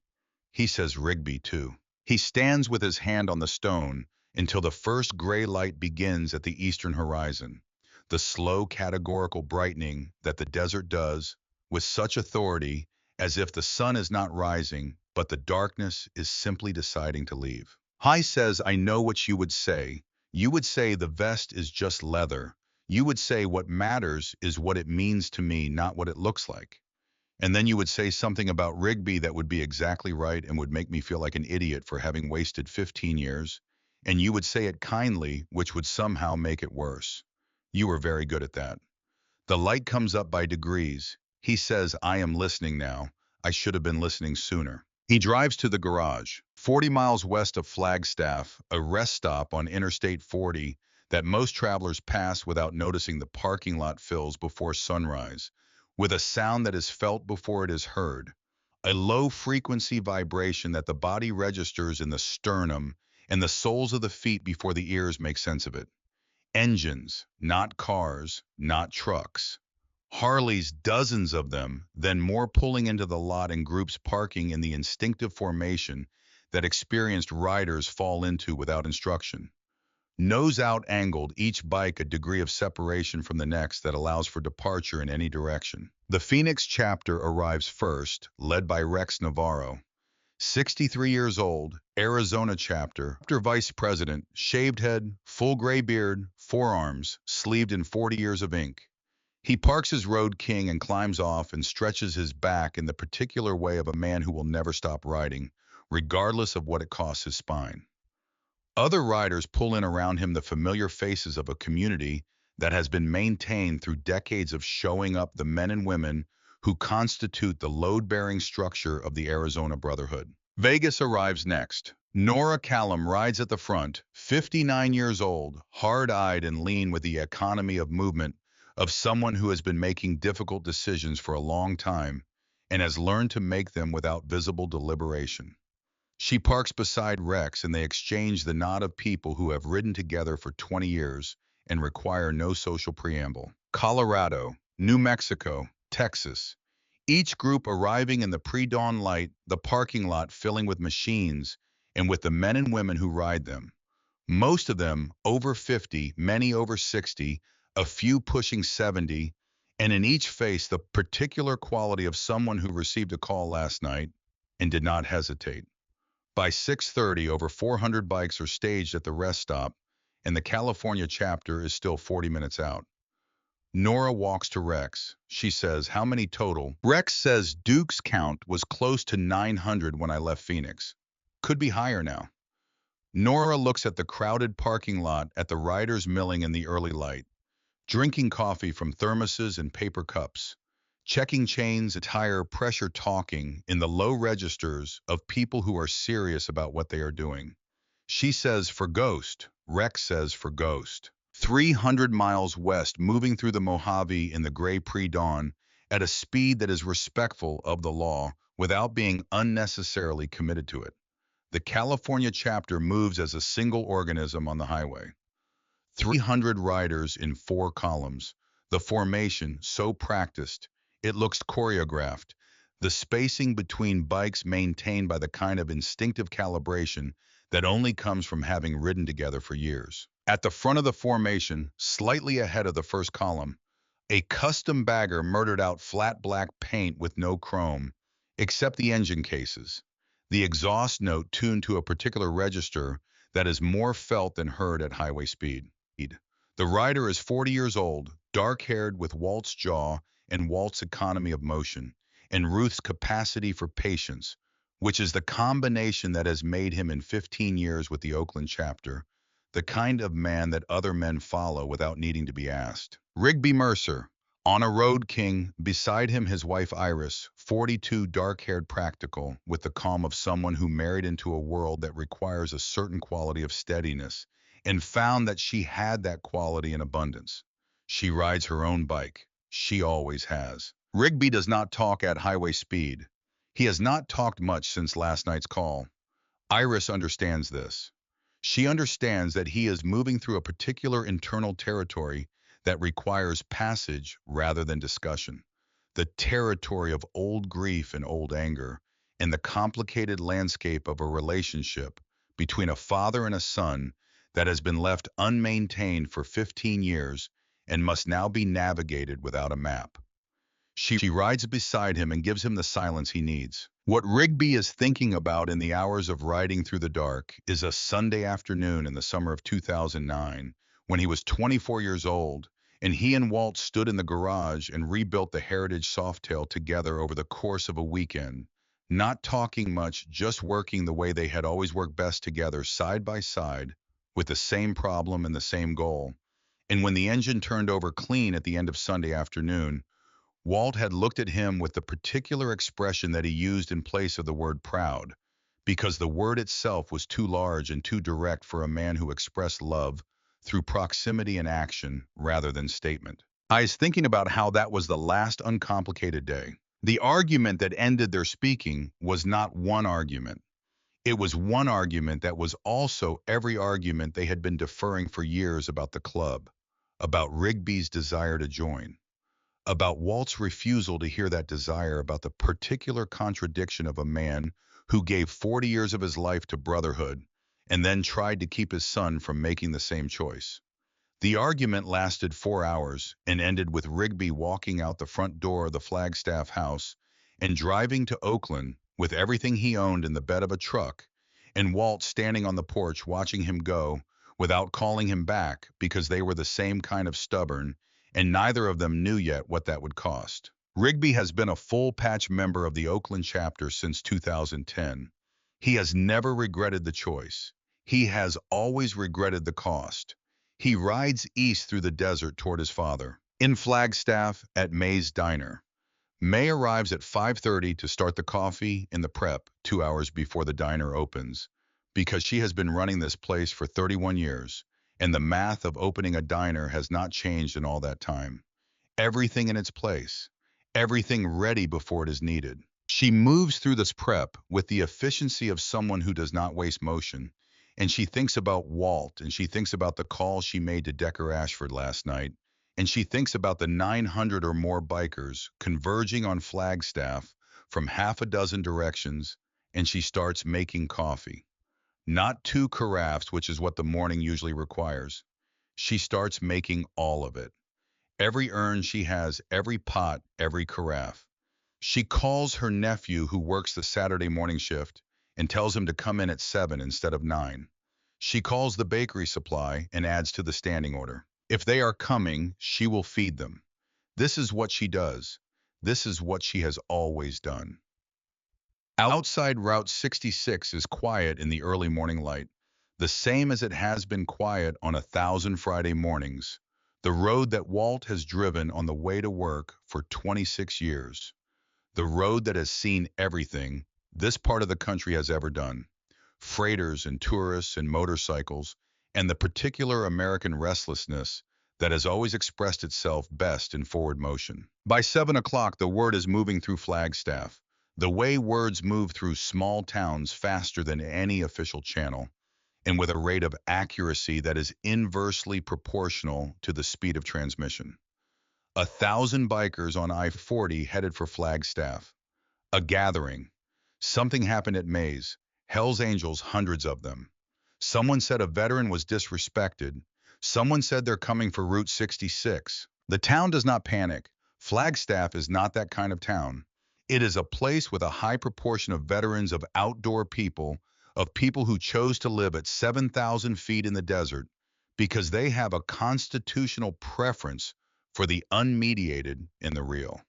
Speaker 1: He says, "Rigby, too." He stands with his hand on the stone until the first gray light begins at the eastern horizon, the slow categorical brightening that the desert does with such authority as if the sun is not rising, but the darkness is simply deciding to leave. High says, I know what you would say. You would say the vest is just leather. You would say what matters is what it means to me, not what it looks like. And then you would say something about Rigby that would be exactly right and would make me feel like an idiot for having wasted 15 years. And you would say it kindly, which would somehow make it worse. You were very good at that. The light comes up by degrees. He says, I am listening now. I should have been listening sooner. He drives to the garage, 40 miles west of Flagstaff, a rest stop on Interstate 40 that most travelers pass without noticing. The parking lot fills before sunrise, with a sound that is felt before it is heard, a low-frequency vibration that the body registers in the sternum and the soles of the feet before the ears make sense of it. Engines, not cars, not trucks. Harleys, dozens of them, then more pulling into the lot in groups parking in the instinctive formation that experienced riders fall into without instruction. Nose out angled, each bike a degree of separation from the next that allows for departure in any direction. The Phoenix chapter arrives first, led by Rex Navarro, 63 years old, Arizona chapter vice president, shaved head, full gray beard, forearms, sleeved in 40 years of ink. He parks his Road King and climbs off and stretches his back in the particular way of a man who will never stop riding, regardless of what it costs his spine. Other riders pull in around him, the familiar faces of a community that has been maintained through decades of showing up, the men and women who constitute the load-bearing structure of the Arizona Brotherhood. Vegas arrives next. Nora Callum rides at the front, 59 years old, hard-eyed and lean with the economy of movement of someone who has been making difficult decisions for a long time and has learned to make them without visible deliberation. She parks beside Rex and they exchange the nod of people who have ridden together for 20 years and require no social preamble. Colorado, New Mexico, Texas. Each group arriving in the pre-dawn light, the parking lot filling with machines and with the men and women who ride them. Most of them over 50, many over 60, a few pushing 70, and in each face the particular quality of someone who received a call last night and did not hesitate. By 6:30, over 400 bikes are staged at the rest stop, and the California chapter is still 40 minutes out. Nora walks to Rex. She says, how many total? Rex says Duke's count was close to 900 when I left Phoenix. Could be higher now. Nora looks at the crowded parking lot, at the riders milling in the early light, drinking coffee from thermoses and paper cups, checking chains, tire pressure, talking in the low registers of people who are serious about what they are doing. She says for Ghost. Rex says for Ghost. 300 miles west, moving through the Mojave in the gray pre-dawn at a speed that is respectful of the law without being unnecessarily committed to it. The California chapter moves as a single organism on the highway. 300 riders in 4 columns. The formation, so practiced, it looks choreographed. The spacing between bikes maintained by the kind of instinctive calibration that only comes from having ridden together for years. At the front of the formation, slightly ahead of the first column, a custom bagger murdered out flat black paint with no chrome, except the engine cases. The exhaust note tuned to a particular register that is more felt than heard at highway speed. The rider is 40 years old, dark-haired with Walt's jaw and Walt's economy of motion, and Ruth's capacity for patience, which is the combination that has made him in 15 years with the Oakland chapter, the kind of man that other men follow without needing to be asked. Rigby Mercer, on a Road King, beside him his wife Iris, 42, dark-haired, practical, with the calm of someone who married into a world that requires a certain quality of steadiness, and found that she had that quality in abundance. She rides her own bike. She always has. Rigby does not talk at highway speed. He has not talked much since last night's call. Iris understands this. She understands that he is moving through a particular internal territory that requires passage rather than discussion. The territory of old grief and old anger, in the complicated landscape of a relationship between a father and a son that has been left unmaintained for 15 years and must now be navigated without a map. She rides beside him and gives him the silence he needs. What Rigby is thinking about in the hours of riding through the dark is a Sunday afternoon in the summer of 2009, when he was 24 years old, and he and Walt stood in the garage and rebuilt the Heritage Softail together over the course of a weekend, not talking much, just working the way they had always worked best together, side by side, with the same problem and the same goal. And when the engine turned over clean at the end of Sunday afternoon, Walt had looked at him with the particular expression that he used in place of the word proud, because the word itself was too large and too direct for a man who expressed love through proximity and action rather than statement. I was thinking about how that was the last uncomplicated day. The argument that ended their speaking was not one argument. It was one argument that was also every argument they had been deferring for years about the club, about Rigby's desire to join, about Walt's refusal to hear that desire, about the particular contradiction of a man who gave 40 years of his life to brotherhood and then tried to keep his son from making the same choice. The argument lasted 4 hours and ended with Rigby walking out the front door of the Flagstaff house and driving to Oakland with everything he owned in the bed of a truck, and Walt standing on the porch watching him go without calling him back because they were the same kind of stubborn, and neither of them knew yet what that would cost. Rigby has been a full-patch member of the Oakland chapter since 2010. He has never regretted the choice. He has always regretted the cost. He rides east through the desert toward his father. In Flagstaff at May's Diner. May arrives at 5:30 to start the coffee and the prep 2 hours before the diner opens, because she has been running this place for 31 years, and the math of opening a diner has not changed in all that time. Everything in its place, everything ready before it is needed. She moves through this prep with the efficiency of someone who does not waste motion, and she thinks about Walt, and she thinks about the call she made to Decker Ashford last night, and she thinks about the 900 or more bikers converging on Flagstaff from half a dozen directions, and she starts making coffee. Not two carafes, which is what the morning usually requires. She starts making all of it. Every urn she has, every pot, every carafe. She calls her nephew who works the Saturday morning shift and tells him to come in at 7 instead of 9. She calls the bakery supply and adds to the standing order. If they are coming, she will feed them. This is what she does. This is what she has always done. Outside Route 66 is quiet in the early morning light, the same as it has been quiet on 1,000 Friday mornings, the road that Walt has driven on the way to work for 26 years, the road that has seen everything this part of the country has ever done, freighters and tourists and motorcycles, and the particular American restlessness that has always expressed itself best in forward motion. By 7 o'clock, the word is moving through Flagstaff, the way words move through small towns faster than any official channel, and with a rate of accuracy that is inversely proportional to the speed of transmission. 1,000 bikers on I-40 headed for Flagstaff. A gathering. Something happened at Mays. Hell's Angels, hundreds of them. Someone said a veteran was disrespected. Someone said they're coming for Route 66. The town does not panic. Flagstaff is not that kind of town. It is a place with a high proportion of veterans, of outdoor people, of people who chose to live at 7,000 feet in the desert because they have a constitutional preference for the unmediated and the real.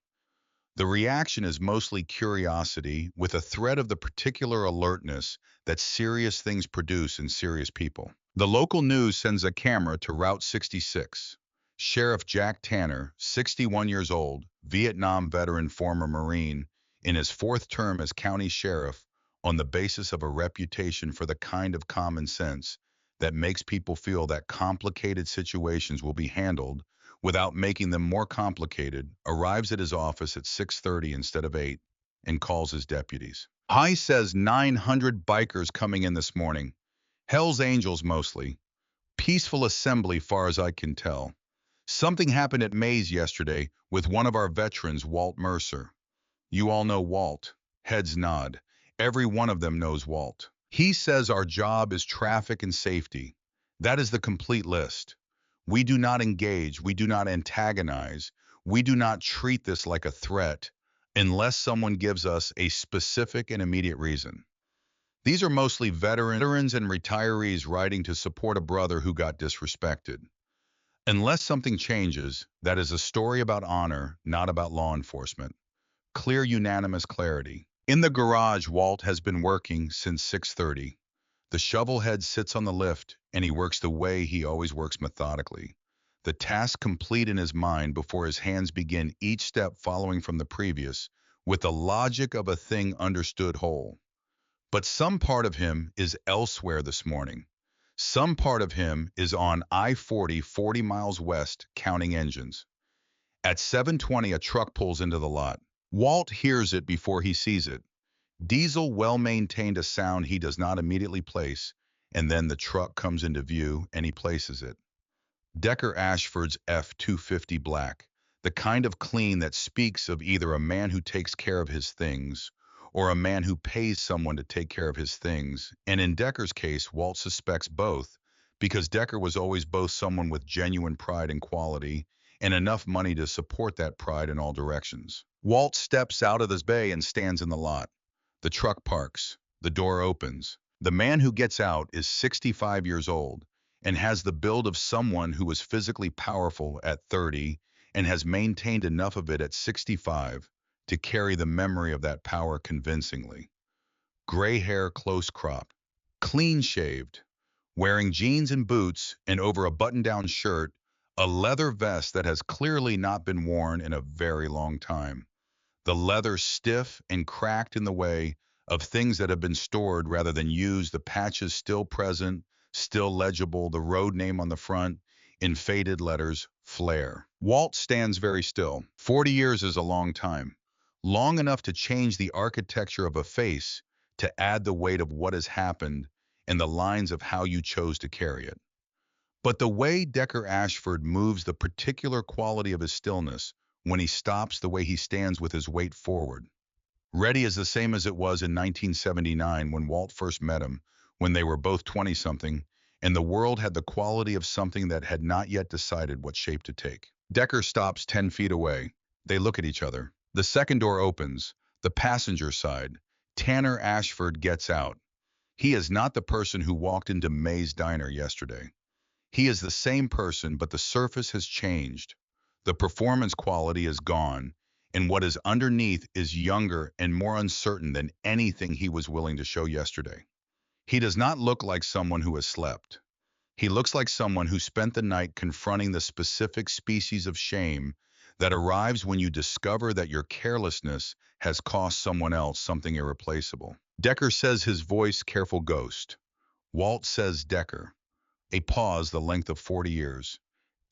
Speaker 1: The reaction is mostly curiosity with a thread of the particular alertness that serious things produce in serious people. The local news sends a camera to Route 66. Sheriff Jack Tanner, 61 years old, Vietnam veteran, former Marine, in his fourth term as county sheriff, on the basis of a reputation for the kind of common sense that makes people feel that complicated situations will be handled without making them more complicated, arrives at his office at 6:30 instead of 8 and calls his deputies. High says 900 bikers coming in this morning. Hell's Angels mostly. Peaceful assembly far as I can tell. Something happened at Mays yesterday with one of our veterans, Walt Mercer. You all know Walt. Heads nod. Every one of them knows Walt. He says our job is traffic and safety. That is the complete list. We do not engage, we do not antagonize, we do not treat this like a threat unless someone gives us a specific and immediate reason. These are mostly veterans and retirees writing to support a brother who got disrespected. Unless something changes, that is a story about honor, not about law enforcement. Clear unanimous clarity. In the garage, Walt has been working since 6:30. The shovelhead sits on the lift, and he works the way he always works methodically. The task complete in his mind before his hands begin each step following from the previous, with the logic of a thing understood whole. But some part of him is elsewhere this morning. Some part of him is on I-40, 40 miles west, counting engines. At 7:20, a truck pulls into the lot. Walt hears it before he sees it. Diesel well-maintained, a sound he does not immediately place, and then the truck comes into view and he places it. Decker Ashford's F-250 black, the kind of clean that speaks of either a man who takes care of his things or a man who pays someone to take care of his things. And in Decker's case, Walt suspects both, because Decker was always both someone with genuine pride and quality and enough money to support that pride in all directions. Walt steps out of his bay and stands in the lot. The truck parks. The door opens. The man who gets out is 65 years old and has the build of someone who was physically powerful at 30 and has maintained enough of it at 65 to carry the memory of that power convincingly. Gray hair close cropped, clean shaved, wearing jeans and boots, and over a button-down shirt, a leather vest that has clearly not been worn in a very long time. The leather stiff and cracked in the way of things that have been stored rather than used, the patches still present, still legible, the road name on the front, in faded letters, Flair. Walt stands very still. 40 years is a long time. Long enough to change the architecture of a face, to add the weight of what has happened and the lines of how you chose to carry it. But the way Decker Ashford moves, the particular quality of his stillness, when he stops, the way he stands with his weight forward. Ready is the same as it was in 1979 when Walt first met him, when they were both 20-something, and the world had the quality of something that had not yet decided what shape to take. Decker stops 10 feet away. They look at each other. The second door opens. The passenger side. Tanner Ashford gets out. He is not the person who walked into May's diner yesterday. He is the same person, but the surface has changed. The performance quality is gone, and what is underneath is younger and more uncertain than anything he was willing to show yesterday. He does not look like someone who has slept. He looks like someone who spent the night confronting the specific species of shame that arrives when you discover that your carelessness has cost someone else something irreplaceable. Decker says, his voice careful ghost. Walt says Decker. A pause the length of 40 years.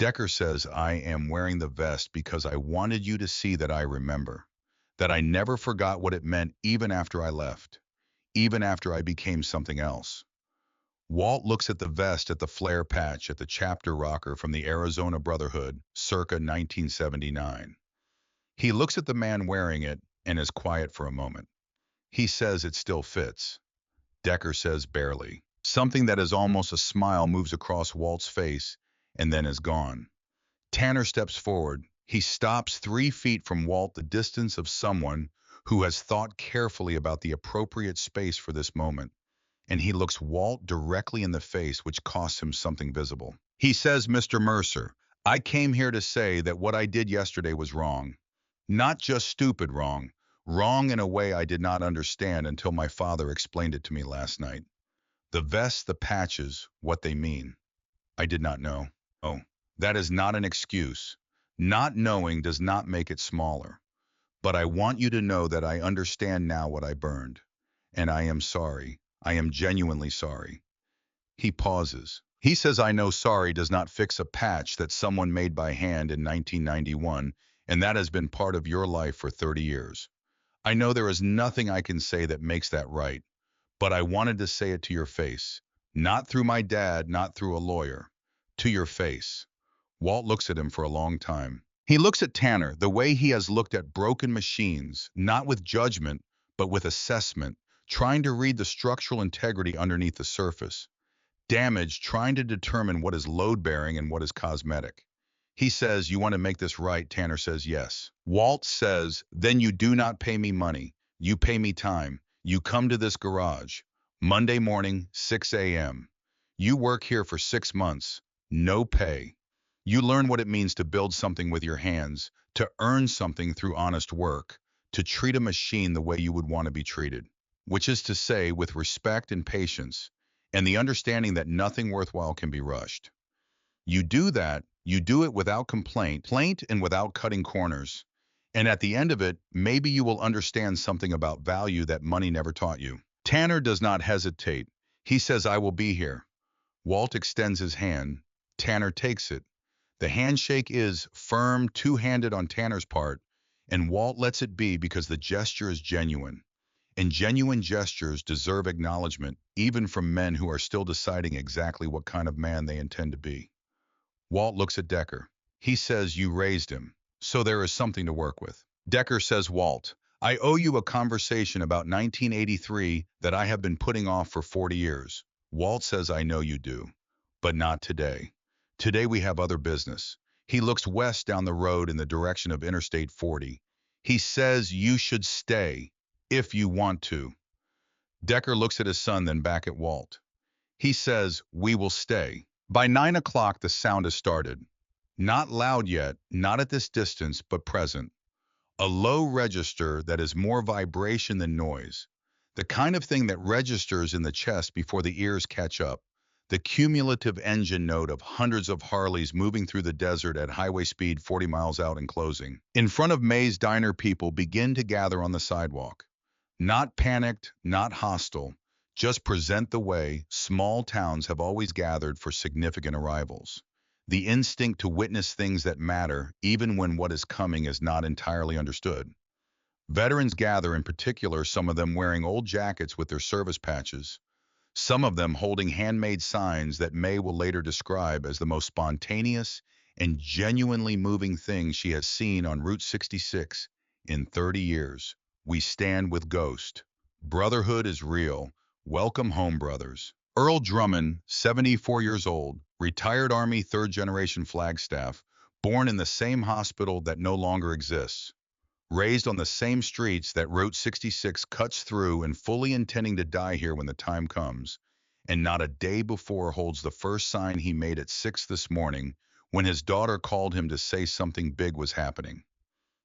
Speaker 1: Decker says, I am wearing the vest because I wanted you to see that I remember, that I never forgot what it meant even after I left, even after I became something else. Walt looks at the vest, at the flare patch, at the chapter rocker from the Arizona Brotherhood, circa 1979. He looks at the man wearing it and is quiet for a moment. He says it still fits. Decker says barely. Something that is almost a smile moves across Walt's face and then is gone. Tanner steps forward. He stops 3 feet from Walt, the distance of someone who has thought carefully about the appropriate space for this moment. And he looks Walt directly in the face, which costs him something visible. He says, Mr. Mercer, I came here to say that what I did yesterday was wrong. Not just stupid wrong. Wrong in a way I did not understand until my father explained it to me last night. The vests, the patches, what they mean. I did not know. Oh, that is not an excuse. Not knowing does not make it smaller. But I want you to know that I understand now what I burned. And I am sorry. I am genuinely sorry. He pauses. He says, I know sorry does not fix a patch that someone made by hand in 1991, and that has been part of your life for 30 years. I know there is nothing I can say that makes that right, but I wanted to say it to your face. Not through my dad, not through a lawyer. To your face. Walt looks at him for a long time. He looks at Tanner the way he has looked at broken machines, not with judgment, but with assessment, trying to read the structural integrity underneath the surface. Damage, trying to determine what is load-bearing and what is cosmetic. He says, "You want to make this right?" Tanner says, "Yes." Walt says, "Then you do not pay me money. You pay me time. You come to this garage. Monday morning, 6 a.m. You work here for 6 months. No pay. You learn what it means to build something with your hands, to earn something through honest work, to treat a machine the way you would want to be treated, which is to say, with respect and patience, and the understanding that nothing worthwhile can be rushed. You do that, you do it without complaint and without cutting corners. And at the end of it, maybe you will understand something about value that money never taught you." Tanner does not hesitate. He says, "I will be here." Walt extends his hand. Tanner takes it. The handshake is firm, two-handed on Tanner's part, and Walt lets it be because the gesture is genuine. And genuine gestures deserve acknowledgement, even from men who are still deciding exactly what kind of man they intend to be. Walt looks at Decker. He says, "You raised him, so there is something to work with." Decker says, "Walt, I owe you a conversation about 1983 that I have been putting off for 40 years. Walt says, "I know you do, but not today. Today we have other business." He looks west down the road in the direction of Interstate 40. He says, "You should stay, if you want to." Decker looks at his son, then back at Walt. He says, "We will stay." By 9 o'clock, the sound has started. Not loud yet, not at this distance, but present. A low register that is more vibration than noise. The kind of thing that registers in the chest before the ears catch up. The cumulative engine note of hundreds of Harleys moving through the desert at highway speed 40 miles out and closing. In front of May's diner, people begin to gather on the sidewalk. Not panicked, not hostile, just present the way small towns have always gathered for significant arrivals. The instinct to witness things that matter, even when what is coming is not entirely understood. Veterans gather, in particular, some of them wearing old jackets with their service patches, some of them holding handmade signs that May will later describe as the most spontaneous and genuinely moving thing she has seen on Route 66 in 30 years. "We stand with Ghost. Brotherhood is real. Welcome home, brothers." Earl Drummond, 74 years old, retired Army third-generation Flagstaff, born in the same hospital that no longer exists, raised on the same streets that Route 66 cuts through, and fully intending to die here when the time comes, and not a day before holds the first sign he made at 6 this morning when his daughter called him to say something big was happening.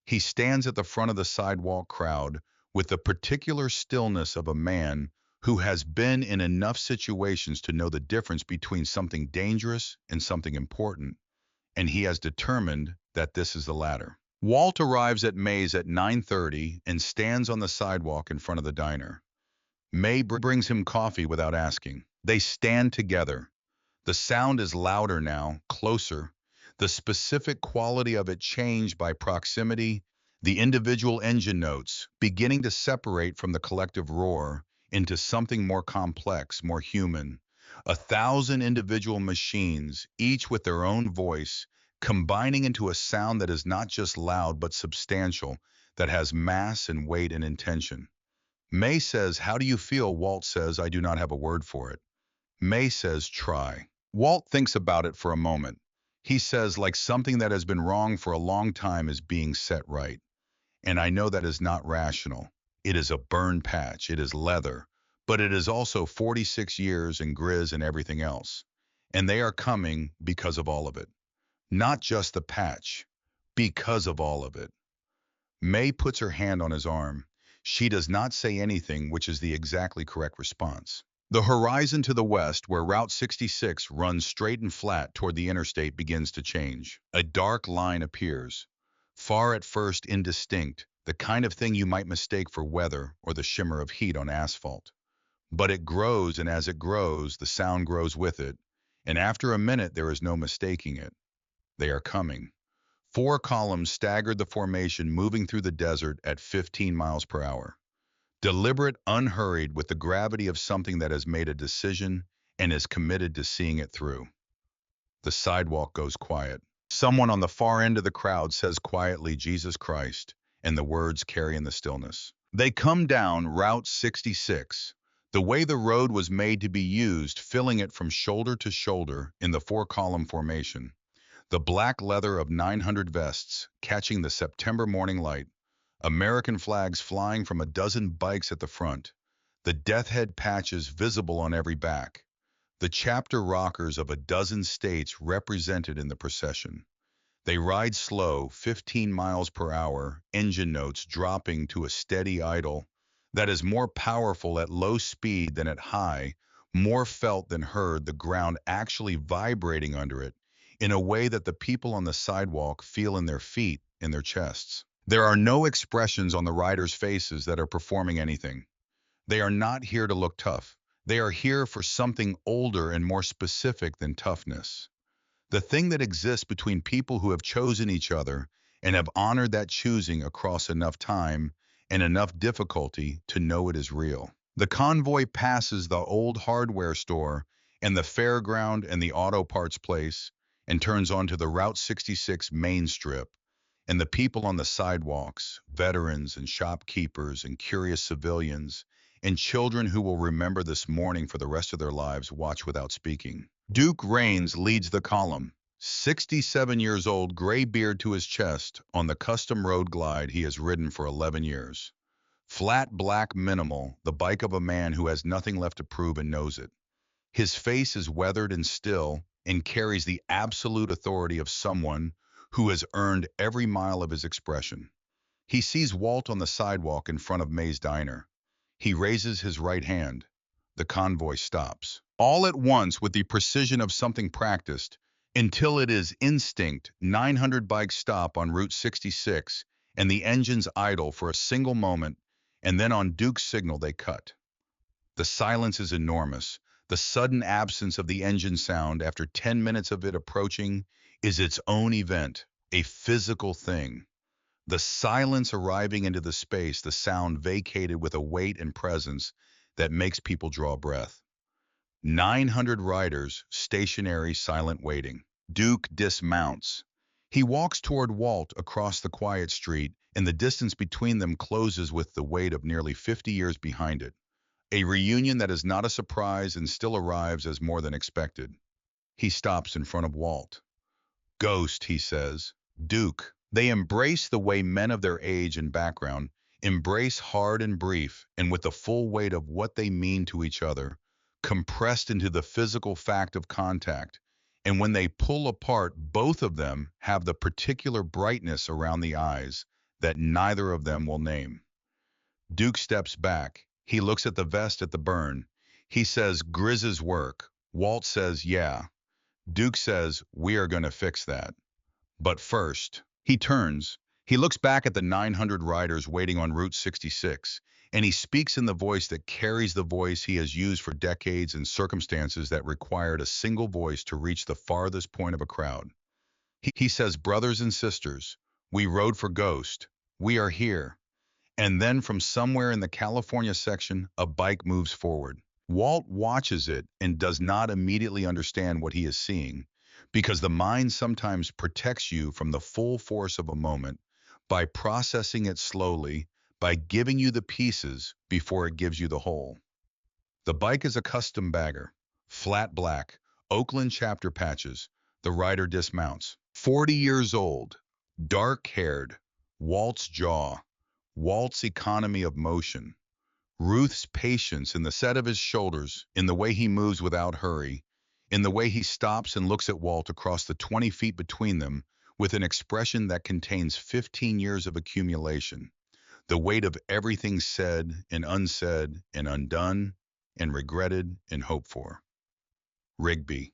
Speaker 1: He stands at the front of the sidewalk crowd with the particular stillness of a man who has been in enough situations to know the difference between something dangerous and something important, and he has determined that this is the latter. Walt arrives at May's at 9:30 and stands on the sidewalk in front of the diner. May brings him coffee without asking. They stand together. The sound is louder now, closer. The specific quality of it changed by proximity, the individual engine notes beginning to separate from the collective roar into something more complex, more human. 1,000 individual machines, each with their own voice, combining into a sound that is not just loud but substantial, that has mass and weight and intention. May says, "How do you feel?" Walt says, "I do not have a word for it." May says, "Try." Walt thinks about it for a moment. He says, "Like something that has been wrong for a long time is being set right. And I know that is not rational. It is a burn patch, it is leather, but it is also 46 years and grizz and everything else. And they are coming because of all of it. Not just the patch, because of all of it." May puts her hand on his arm. She does not say anything, which is the exactly correct response. The horizon to the west, where Route 66 runs straight and flat toward the interstate, begins to change. A dark line appears, far at first indistinct, the kind of thing you might mistake for weather or the shimmer of heat on asphalt. But it grows, and as it grows, the sound grows with it, and after a minute there is no mistaking it. They are coming. 4 columns staggered the formation, moving through the desert at 15 miles per hour. Deliberate, unhurried, with the gravity of something that has made a decision and is committed to seeing it through. The sidewalk goes quiet. Someone on the far end of the crowd says quietly, "Jesus Christ," and the words carry in the stillness. They come down Route 66, the way the road was made to be used, filling it from shoulder to shoulder in the four-column formation. The black leather of 900 vests catching the September morning light, American flags flying from a dozen bikes at the front, the death head patches visible on every back, the chapter rockers of a dozen states represented in the procession. They ride slow, 15 miles per hour, engine notes dropping to a steady idle that is more powerful at low speed than at high, more felt than heard, the ground actually vibrating under it in a way that the people on the sidewalk feel in their feet, in their chests. There are no expressions on the riders' faces that are performing anything. They are not here to look tough. They are here for something older and more specific than toughness. The thing that exists between people who have chosen each other and have honored that choosing across enough time and enough difficulty to know it is real. The convoy passes the old hardware store and the fairground and the auto parts place and turns onto the Route 66 main strip, and the people on the sidewalks, veterans and shopkeepers and curious civilians, and children who will remember this morning for the rest of their lives, watch without speaking. Duke Raines leads the column, 67 years old, gray beard to his chest, on the custom road glide he has ridden for 11 years. Flat black minimal, the bike of a man who has nothing left to prove and knows it. His face is weathered and still, and carries the absolute authority of someone who has earned every mile of his expression. He sees Walt on the sidewalk in front of May's diner. He raises his right hand. The convoy stops. All at once, with the precision of something practiced, until it is instinct, 900 bikes stop on Route 66, and the engines idle for a single moment, and then on Duke's signal they cut. The silence is enormous. The sudden absence of the engine sound after 10 minutes of it approaching is its own event, a physical thing. The silence arriving into the space, the sound vacated with a weight and presence that makes people draw breath. 900 riders, stationary, silent, waiting. Duke dismounts. He walks toward Walt across the quiet street, and the distance between them closes with the weight of nearly 50 years behind it. A reunion that is not a surprise and still arrives as more than expected. He stops in front of Walt. "Ghost," he says. "Duke." They embrace the way men of their age and background embrace, hard and brief, and with the full weight of what they mean to each other, compressed into the physical fact of contact. And when they pull apart, both of them have the particular brightness around the eyes that neither of them will name. Duke steps back. He looks at the vest at the burn. He says, "Grizz's work." Walt says, "Yeah." Duke says, "We are going to fix that. But first." He turns. He looks back at the 900 riders waiting on Route 66, and he speaks in the voice that carries the voice he has used for decades in circumstances that required a single voice to reach the farthest point of a crowd. He says, "Brothers and sisters, we rode for Ghost. We are here." And then from somewhere in the California section, a bike moves forward. Walt watches it and does not immediately understand what he is seeing, because the mind sometimes protects you from the full force of a moment by processing it slowly, by giving you the pieces before it gives you the whole. The bike is a custom bagger, flat black, Oakland chapter patches. The rider dismounts. 40 years old, dark-haired, Walt's jaw, Walt's economy of motion, Ruth's patience in the set of his shoulders, in the way he moves without hurry, in the way he stops and looks at Walt across the 20 feet between them with an expression that contains 15 years of accumulation, the weight of everything said and unsaid and undone and regretted and hoped for. Rigby.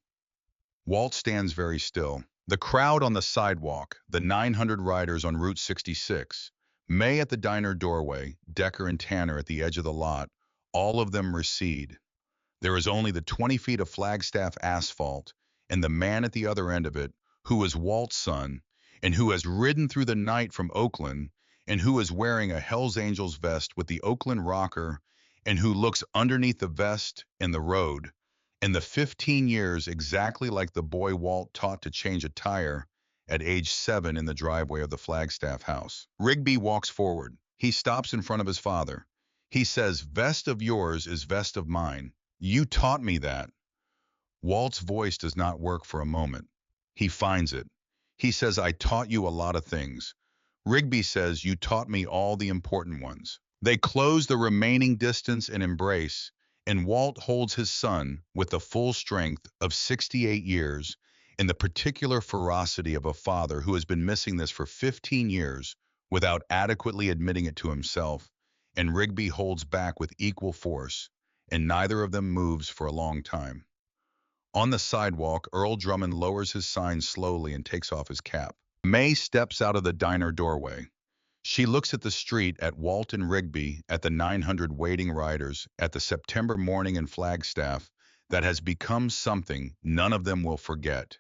Speaker 1: Walt stands very still. The crowd on the sidewalk, the 900 riders on Route 66, May at the diner doorway, Decker and Tanner at the edge of the lot, all of them recede. There is only the 20 feet of Flagstaff asphalt, and the man at the other end of it, who is Walt's son, and who has ridden through the night from Oakland, and who is wearing a Hells Angels vest with the Oakland rocker, and who looks underneath the vest and the road, and the 15 years exactly like the boy Walt taught to change a tire at age 7 in the driveway of the Flagstaff house. Rigby walks forward. He stops in front of his father. He says, "Vest of yours is vest of mine. You taught me that." Walt's voice does not work for a moment. He finds it. He says, "I taught you a lot of things." Rigby says, "You taught me all the important ones." They close the remaining distance and embrace, and Walt holds his son with the full strength of 68 years and the particular ferocity of a father who has been missing this for 15 years without adequately admitting it to himself, and Rigby holds back with equal force, and neither of them moves for a long time. On the sidewalk, Earl Drummond lowers his sign slowly and takes off his cap. May steps out of the diner doorway. She looks at the street, at Walt and Rigby, at the 900 waiting riders, at the September morning in Flagstaff that has become something none of them will forget.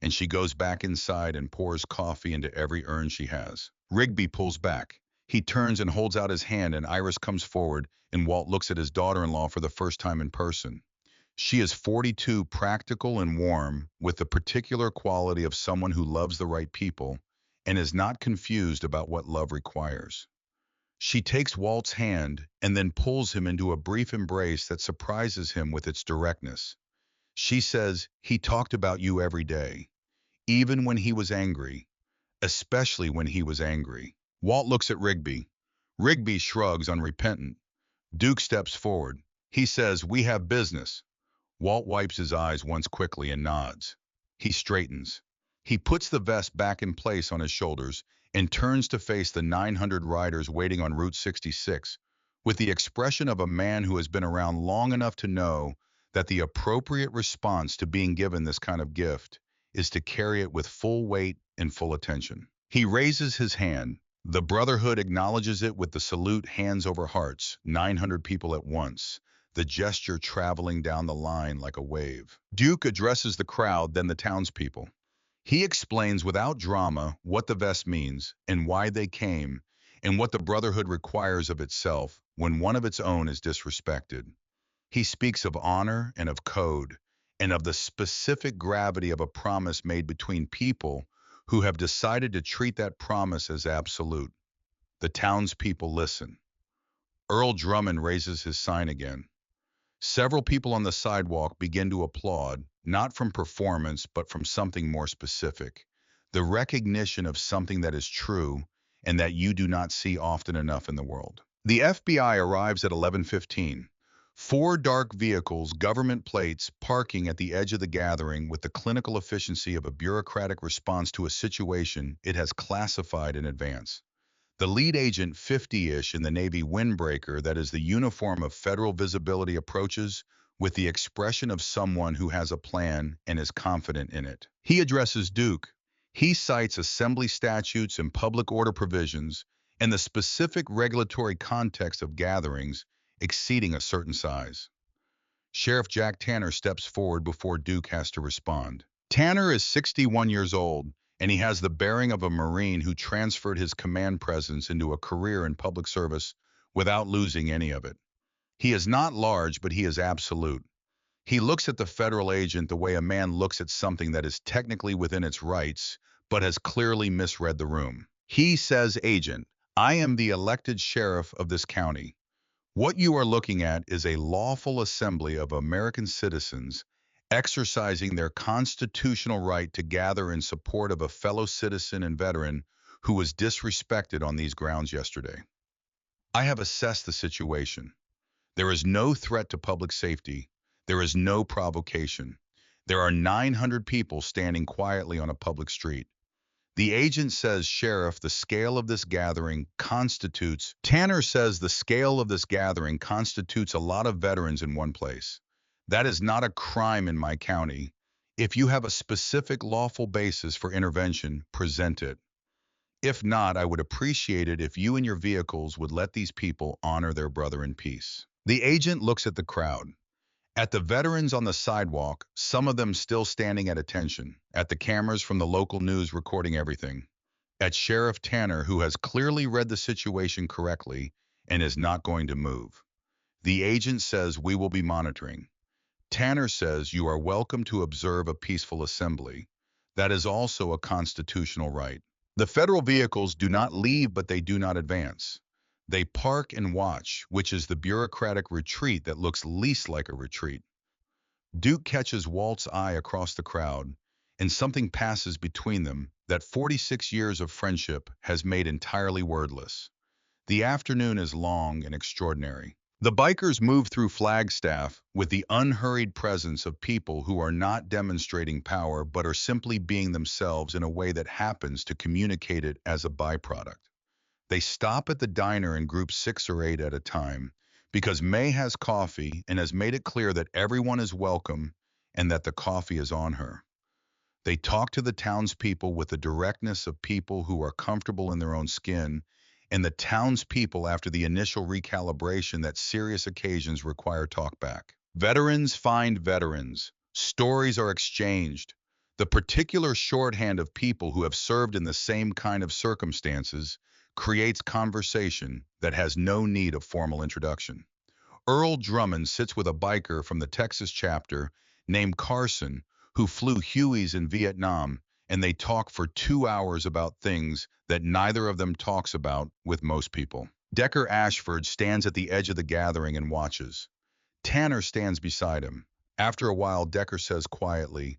Speaker 1: And she goes back inside and pours coffee into every urn she has. Rigby pulls back. He turns and holds out his hand, and Iris comes forward, and Walt looks at his daughter-in-law for the first time in person. She is 42, practical and warm, with the particular quality of someone who loves the right people and is not confused about what love requires. She takes Walt's hand and then pulls him into a brief embrace that surprises him with its directness. She says, "He talked about you every day, even when he was angry, especially when he was angry." Walt looks at Rigby. Rigby shrugs, unrepentant. Duke steps forward. He says, "We have business." Walt wipes his eyes once quickly and nods. He straightens. He puts the vest back in place on his shoulders and turns to face the 900 riders waiting on Route 66 with the expression of a man who has been around long enough to know that the appropriate response to being given this kind of gift is to carry it with full weight and full attention. He raises his hand. The Brotherhood acknowledges it with the salute, hands over hearts, 900 people at once, the gesture traveling down the line like a wave. Duke addresses the crowd, then the townspeople. He explains without drama what the vest means and why they came, and what the Brotherhood requires of itself when one of its own is disrespected. He speaks of honor and of code, and of the specific gravity of a promise made between people who have decided to treat that promise as absolute. The townspeople listen. Earl Drummond raises his sign again. Several people on the sidewalk begin to applaud, not from performance, but from something more specific. The recognition of something that is true and that you do not see often enough in the world. The FBI arrives at 11:15. Four dark vehicles, government plates, parking at the edge of the gathering with the clinical efficiency of a bureaucratic response to a situation it has classified in advance. The lead agent, 50-ish, in the Navy windbreaker that is the uniform of federal visibility, approaches with the expression of someone who has a plan and is confident in it. He addresses Duke. He cites assembly statutes and public order provisions and the specific regulatory context of gatherings exceeding a certain size. Sheriff Jack Tanner steps forward before Duke has to respond. Tanner is 61 years old, and he has the bearing of a Marine who transferred his command presence into a career in public service without losing any of it. He is not large, but he is absolute. He looks at the federal agent the way a man looks at something that is technically within its rights, but has clearly misread the room. He says, "Agent, I am the elected sheriff of this county. What you are looking at is a lawful assembly of American citizens exercising their constitutional right to gather in support of a fellow citizen and veteran who was disrespected on these grounds yesterday. I have assessed the situation. There is no threat to public safety. There is no provocation. There are 900 people standing quietly on a public street. The agent says, Sheriff, the scale of this gathering constitutes, Tanner says the scale of this gathering constitutes a lot of veterans in one place. That is not a crime in my county. If you have a specific lawful basis for intervention, present it. If not, I would appreciate it if you and your vehicles would let these people honor their brother in peace." The agent looks at the crowd. At the veterans on the sidewalk, some of them still standing at attention, at the cameras from the local news recording everything, at Sheriff Tanner, who has clearly read the situation correctly and is not going to move. The agent says, "We will be monitoring." Tanner says, "You are welcome to observe a peaceful assembly. That is also a constitutional right." The federal vehicles do not leave, but they do not advance. They park and watch, which is the bureaucratic retreat that looks least like a retreat. Duke catches Walt's eye across the crowd, and something passes between them that 46 years of friendship has made entirely wordless. The afternoon is long and extraordinary. The bikers move through Flagstaff with the unhurried presence of people who are not demonstrating power but are simply being themselves in a way that happens to communicate it as a byproduct. They stop at the diner in groups 6 or 8 at a time because May has coffee and has made it clear that everyone is welcome and that the coffee is on her. They talk to the townspeople with the directness of people who are comfortable in their own skin, and the townspeople after the initial recalibration that serious occasions require talkback. Veterans find veterans. Stories are exchanged. The particular shorthand of people who have served in the same kind of circumstances creates conversation that has no need of formal introduction. Earl Drummond sits with a biker from the Texas chapter named Carson, who flew Hueys in Vietnam, and they talk for 2 hours about things that neither of them talks about with most people. Decker Ashford stands at the edge of the gathering and watches. Tanner stands beside him. After a while, Decker says quietly,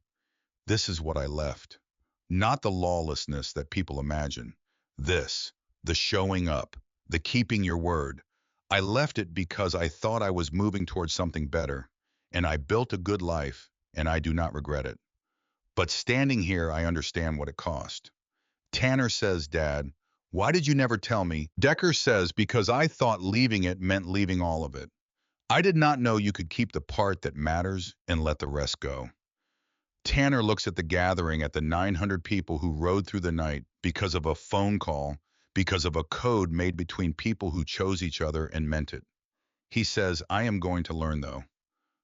Speaker 1: "This is what I left. Not the lawlessness that people imagine. This, the showing up, the keeping your word. I left it because I thought I was moving towards something better, and I built a good life, and I do not regret it. But standing here, I understand what it cost." Tanner says, "Dad, why did you never tell me?" Decker says, "Because I thought leaving it meant leaving all of it. I did not know you could keep the part that matters and let the rest go." Tanner looks at the gathering at the 900 people who rode through the night because of a phone call, because of a code made between people who chose each other and meant it. He says, "I am going to learn though,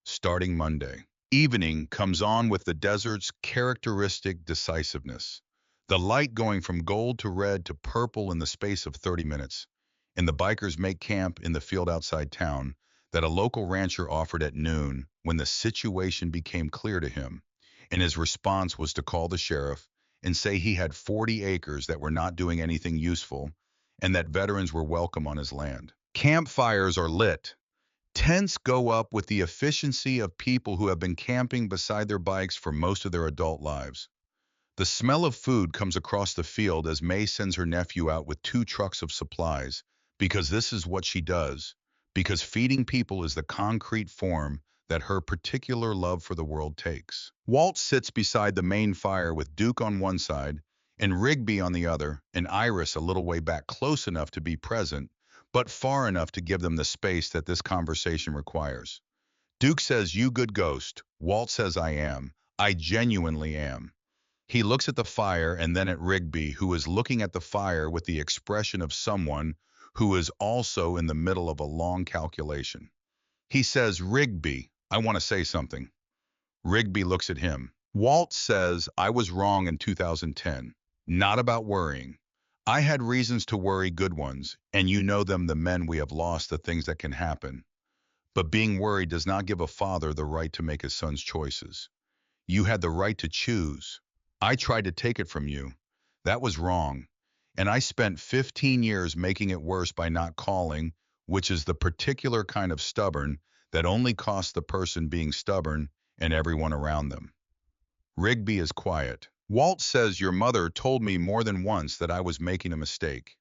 Speaker 1: starting Monday." Evening comes on with the desert's characteristic decisiveness. The light going from gold to red to purple in the space of 30 minutes. And the bikers make camp in the field outside town that a local rancher offered at noon when the situation became clear to him. And his response was to call the sheriff and say he had 40 acres that were not doing anything useful and that veterans were welcome on his land. Campfires are lit. Tents go up with the efficiency of people who have been camping beside their bikes for most of their adult lives. The smell of food comes across the field as May sends her nephew out with 2 trucks of supplies, because this is what she does, because feeding people is the concrete form that her particular love for the world takes. Walt sits beside the main fire with Duke on one side and Rigby on the other, and Iris a little way back, close enough to be present, but far enough to give them the space that this conversation requires. Duke says, "You good ghost." Walt says, "I am. I genuinely am." He looks at the fire and then at Rigby, who is looking at the fire with the expression of someone who is also in the middle of a long calculation. He says, "Rigby, I want to say something." Rigby looks at him. Walt says, "I was wrong in 2010. Not about worrying. I had reasons to worry, good ones, and you know them, the men we have lost, the things that can happen. But being worried does not give a father the right to make his son's choices. You had the right to choose. I tried to take it from you. That was wrong. And I spent 15 years making it worse by not calling, which is the particular kind of stubborn that only costs the person being stubborn and everyone around them." Rigby is quiet. Walt says, "Your mother told me more than once that I was making a mistake.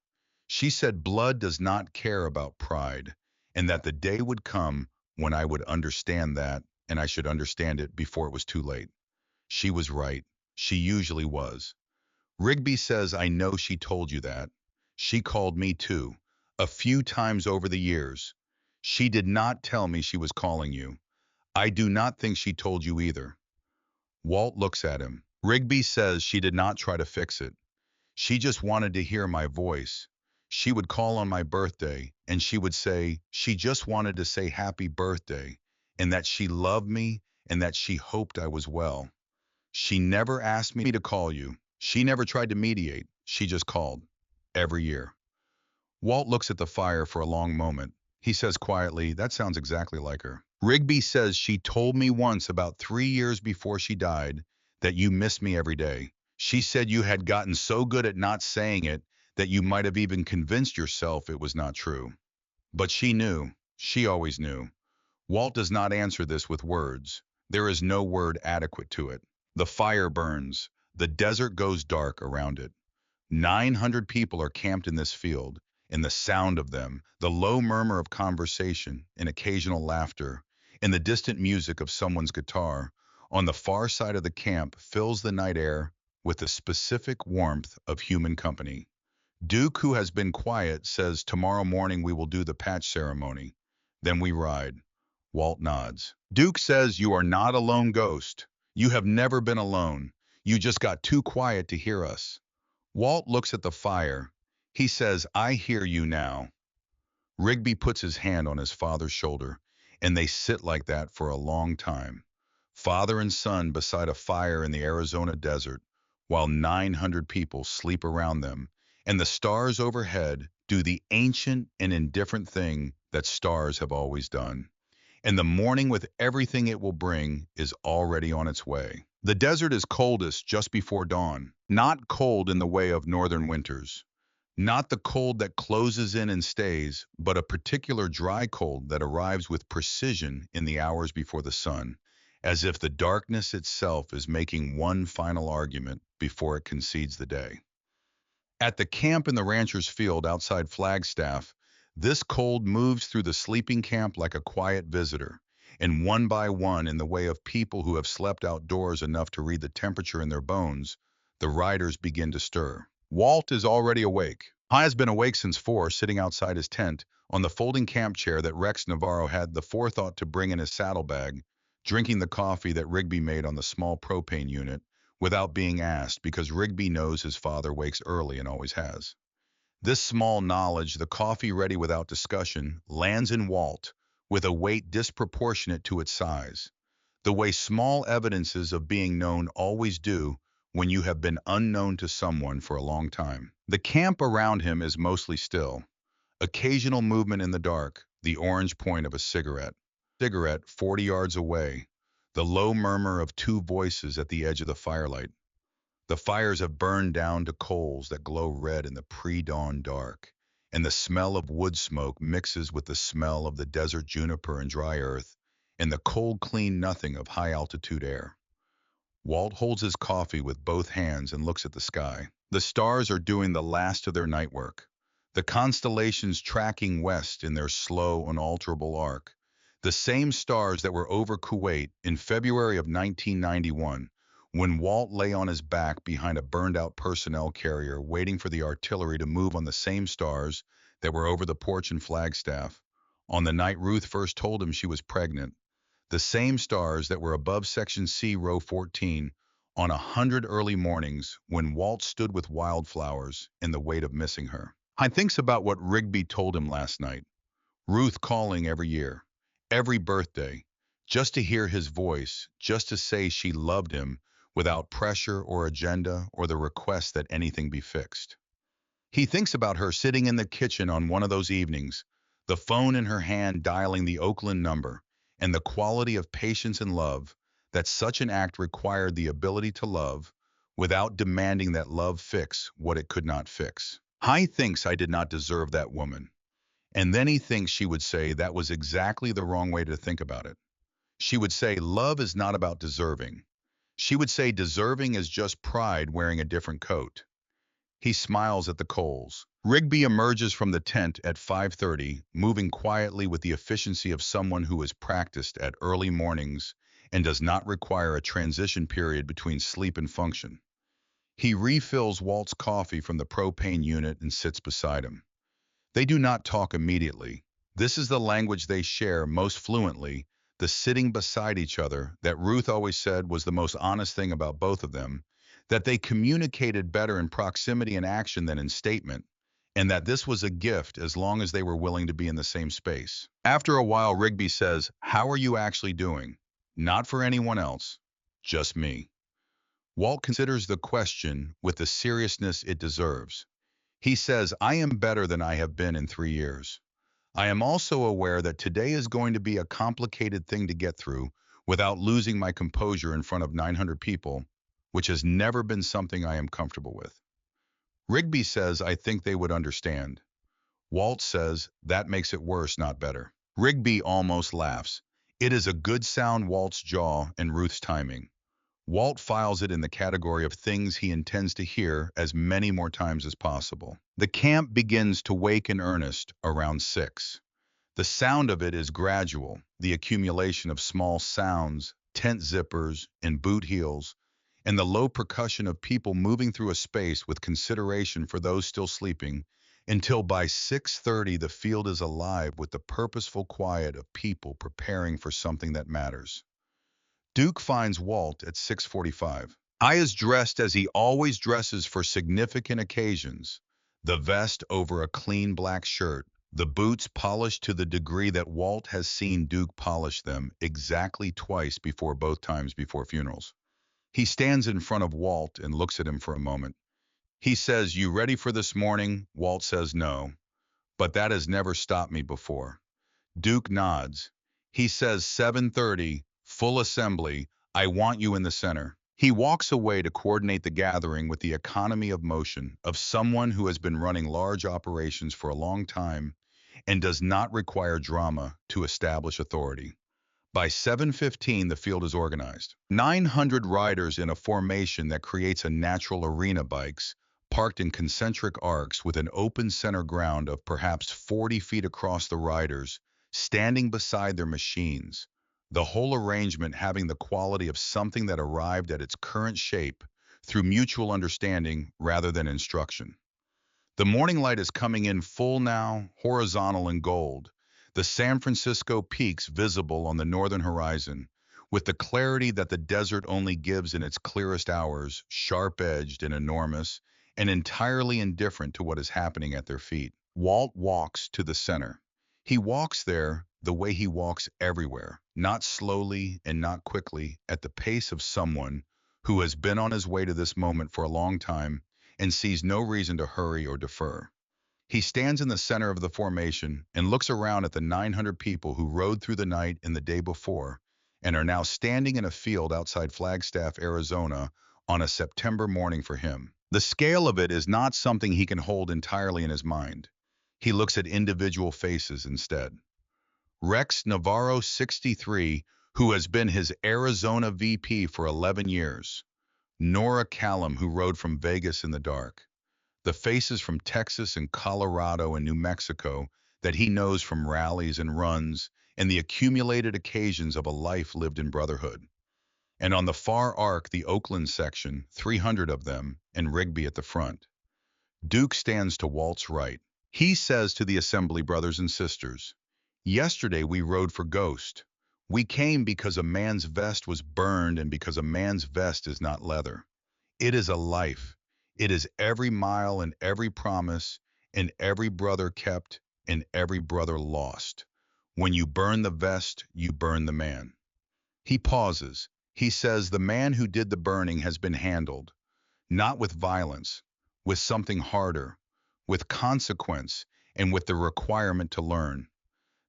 Speaker 1: She said blood does not care about pride, and that the day would come when I would understand that, and I should understand it before it was too late. She was right. She usually was." Rigby says, "I know she told you that. She called me too, a few times over the years. She did not tell me she was calling you. I do not think she told you either." Walt looks at him. Rigby says, "She did not try to fix it. She just wanted to hear my voice. She would call on my birthday, and she would say she just wanted to say happy birthday, and that she loved me, and that she hoped I was well. She never asked me to call you. She never tried to mediate. She just called. Every year." Walt looks at the fire for a long moment. He says quietly, "That sounds exactly like her." Rigby says, "She told me once, about 3 years before she died, that you missed me every day. She said you had gotten so good at not saying it that you might have even convinced yourself it was not true. But she knew. She always knew. Walt does not answer this with words. There is no word adequate to it. The fire burns. The desert goes dark around it. 900 people are camped in this field, and the sound of them, the low murmur of conversation and occasional laughter, and the distant music of someone's guitar on the far side of the camp fills the night air with the specific warmth of human company. Duke, who has been quiet, says, "Tomorrow morning we will do the patch ceremony. Then we ride." Walt nods. Duke says, "You are not a lone ghost. You have never been alone. You just got too quiet to hear us." Walt looks at the fire. He says, "I hear you now." Rigby puts his hand on his father's shoulder, and they sit like that for a long time. Father and son beside a fire in the Arizona desert, while 900 people sleep around them, and the stars overhead do the ancient and indifferent thing that stars have always done. And the morning with everything it will bring is already on its way. The desert is coldest just before dawn, not cold in the way of northern winters, not the cold that closes in and stays, but a particular dry cold that arrives with precision in the hours before the sun, as if the darkness itself is making one final argument before it concedes the day. At the camp in the rancher's field outside Flagstaff, this cold moves through the sleeping camp like a quiet visitor, and one by one, in the way of people who have slept outdoors enough to read the temperature in their bones, the riders begin to stir. Walt is already awake. He has been awake since 4, sitting outside his tent, on the folding camp chair that Rex Navarro had the forethought to bring in his saddlebag, drinking the coffee that Rigby made on the small propane unit, without being asked, because Rigby knows his father wakes early and always has. This small knowledge, the coffee ready without discussion, lands in Walt with a weight disproportionate to its size, the way small evidences of being known always do when you have been unknown to someone for a long time. The camp around him is mostly still. Occasional movement in the dark, the orange point of a cigarette 40 yards away, the low murmur of two voices at the edge of the firelight. The fires have burned down to coals that glow red in the pre-dawn dark, and the smell of wood smoke mixes with the smell of the desert juniper and dry earth, and the cold clean nothing of high-altitude air. Walt holds his coffee with both hands and looks at the sky. The stars are doing the last of their night work. The constellations tracking west in their slow, unalterable arc. The same stars that were over Kuwait in February of 1991, when Walt lay on his back behind a burned-out personnel carrier waiting for the artillery to move, on the same stars that were over the porch in Flagstaff, on the night Ruth first told him she was pregnant. The same stars that were above Section C, Row 14, on 100 early mornings when Walt stood with wildflowers and the weight of missing her. He thinks about what Rigby told him last night. Ruth calling every year, every birthday, just to hear his voice, just to say she loved him without pressure or agenda or the request that anything be fixed. He thinks about her sitting in the kitchen on one of those evenings, the phone in her hand dialing the Oakland number, and the quality of patience and love that such an act required, the ability to love without demanding that love fix what it could not fix. He thinks, "I did not deserve that woman." And then he thinks she would say that was exactly the wrong way to think about it. She would say love is not about deserving. She would say deserving is just pride wearing a different coat. He smiles at the coals. Rigby emerges from the tent at 5:30, moving quietly with the efficiency of someone who is practiced at early mornings and does not require a transition period between sleep and function. He refills Walt's coffee from the propane unit and sits beside him. They do not talk immediately. This is the language they share most fluently, the sitting beside each other that Ruth always said was the most honest thing about both of them, that they communicated better in proximity and action than in statement, and that this was a gift as long as they were willing to be in the same space. After a while, Rigby says, "How are you actually doing?" Not for anyone else, just me. Walt considers the question with the seriousness it deserves. He says, "I am better than I have been in 3 years. I am also aware that today is going to be a complicated thing to get through without losing my composure in front of 900 people, which has never been something I am comfortable with." Rigby says, I think they would understand. Walt says, that makes it worse, not better. Rigby almost laughs. It is a good sound, Walt's jaw and Ruth's timing. Walt files it in the category of things he intends to hear as many more times as possible. The camp begins to wake in earnest around 6. The sound of it is gradual, the accumulation of small sounds, tent zippers, and boot heels, and the low percussion of people moving through a space with consideration for those still sleeping, until by 6:30 the field is alive with the purposeful quiet of people preparing for something that matters. Duke finds Walt at 6:45. I is dressed as he always dresses for significant occasions, the vest over a clean black shirt, the boots polished to the degree that Walt has seen Duke polish them exactly twice before, both times before funerals. He stands in front of Walt and looks at him for a moment. He says, you ready for this morning? Walt says no, but that has never stopped me before. Duke nods. He says 7:30, full assembly, I want you in the center. He walks away to coordinate the gathering with the economy of motion of someone who has been running large operations for a long time and does not require drama to establish authority. By 7:15, the field is organized. 900 riders in a formation that creates a natural arena, bikes, parked in concentric arcs with an open center ground of perhaps 40 feet across, the riders, standing beside their machines, the whole arrangement having the quality of something that arrived at its current shape through mutual understanding rather than instruction. The morning light is coming in full now, horizontal and gold, the San Francisco peaks visible on the northern horizon, with the clarity that the desert only gives in its clearest hours, sharp-edged and enormous, and entirely indifferent to what is happening at their feet. Walt walks to the center. He walks there the way he walks everywhere, not slowly and not quickly, at the pace of someone who has been on his way to this moment for a long time and sees no reason to hurry or defer. He stands in the center of the formation and looks around at the 900 people who rode through the night and the day before and are now standing in a field outside Flagstaff, Arizona on a September morning for him. The scale of it is not something he can hold entirely in his mind. He looks at individual faces instead. Rex Navarro, 63, who has been his Arizona VP for 11 years. Nora Callum, who rode from Vegas in the dark. The faces from Texas and Colorado and New Mexico that he knows from rallies and runs and the accumulated occasions of a life lived in brotherhood. And on the far arc, the Oakland section, 300 of them, and Rigby at the front. Duke stands to Walt's right. He says to the assembly, brothers and sisters, yesterday we rode for Ghost. We came because a man's vest was burned and because a man's vest is not leather. It is a life. It is every mile and every promise and every brother kept and every brother lost. When you burn the vest, you burn the man. He pauses. He says the man who did the burning has been handled, not with violence, with something harder, with consequence, and with the requirement to learn.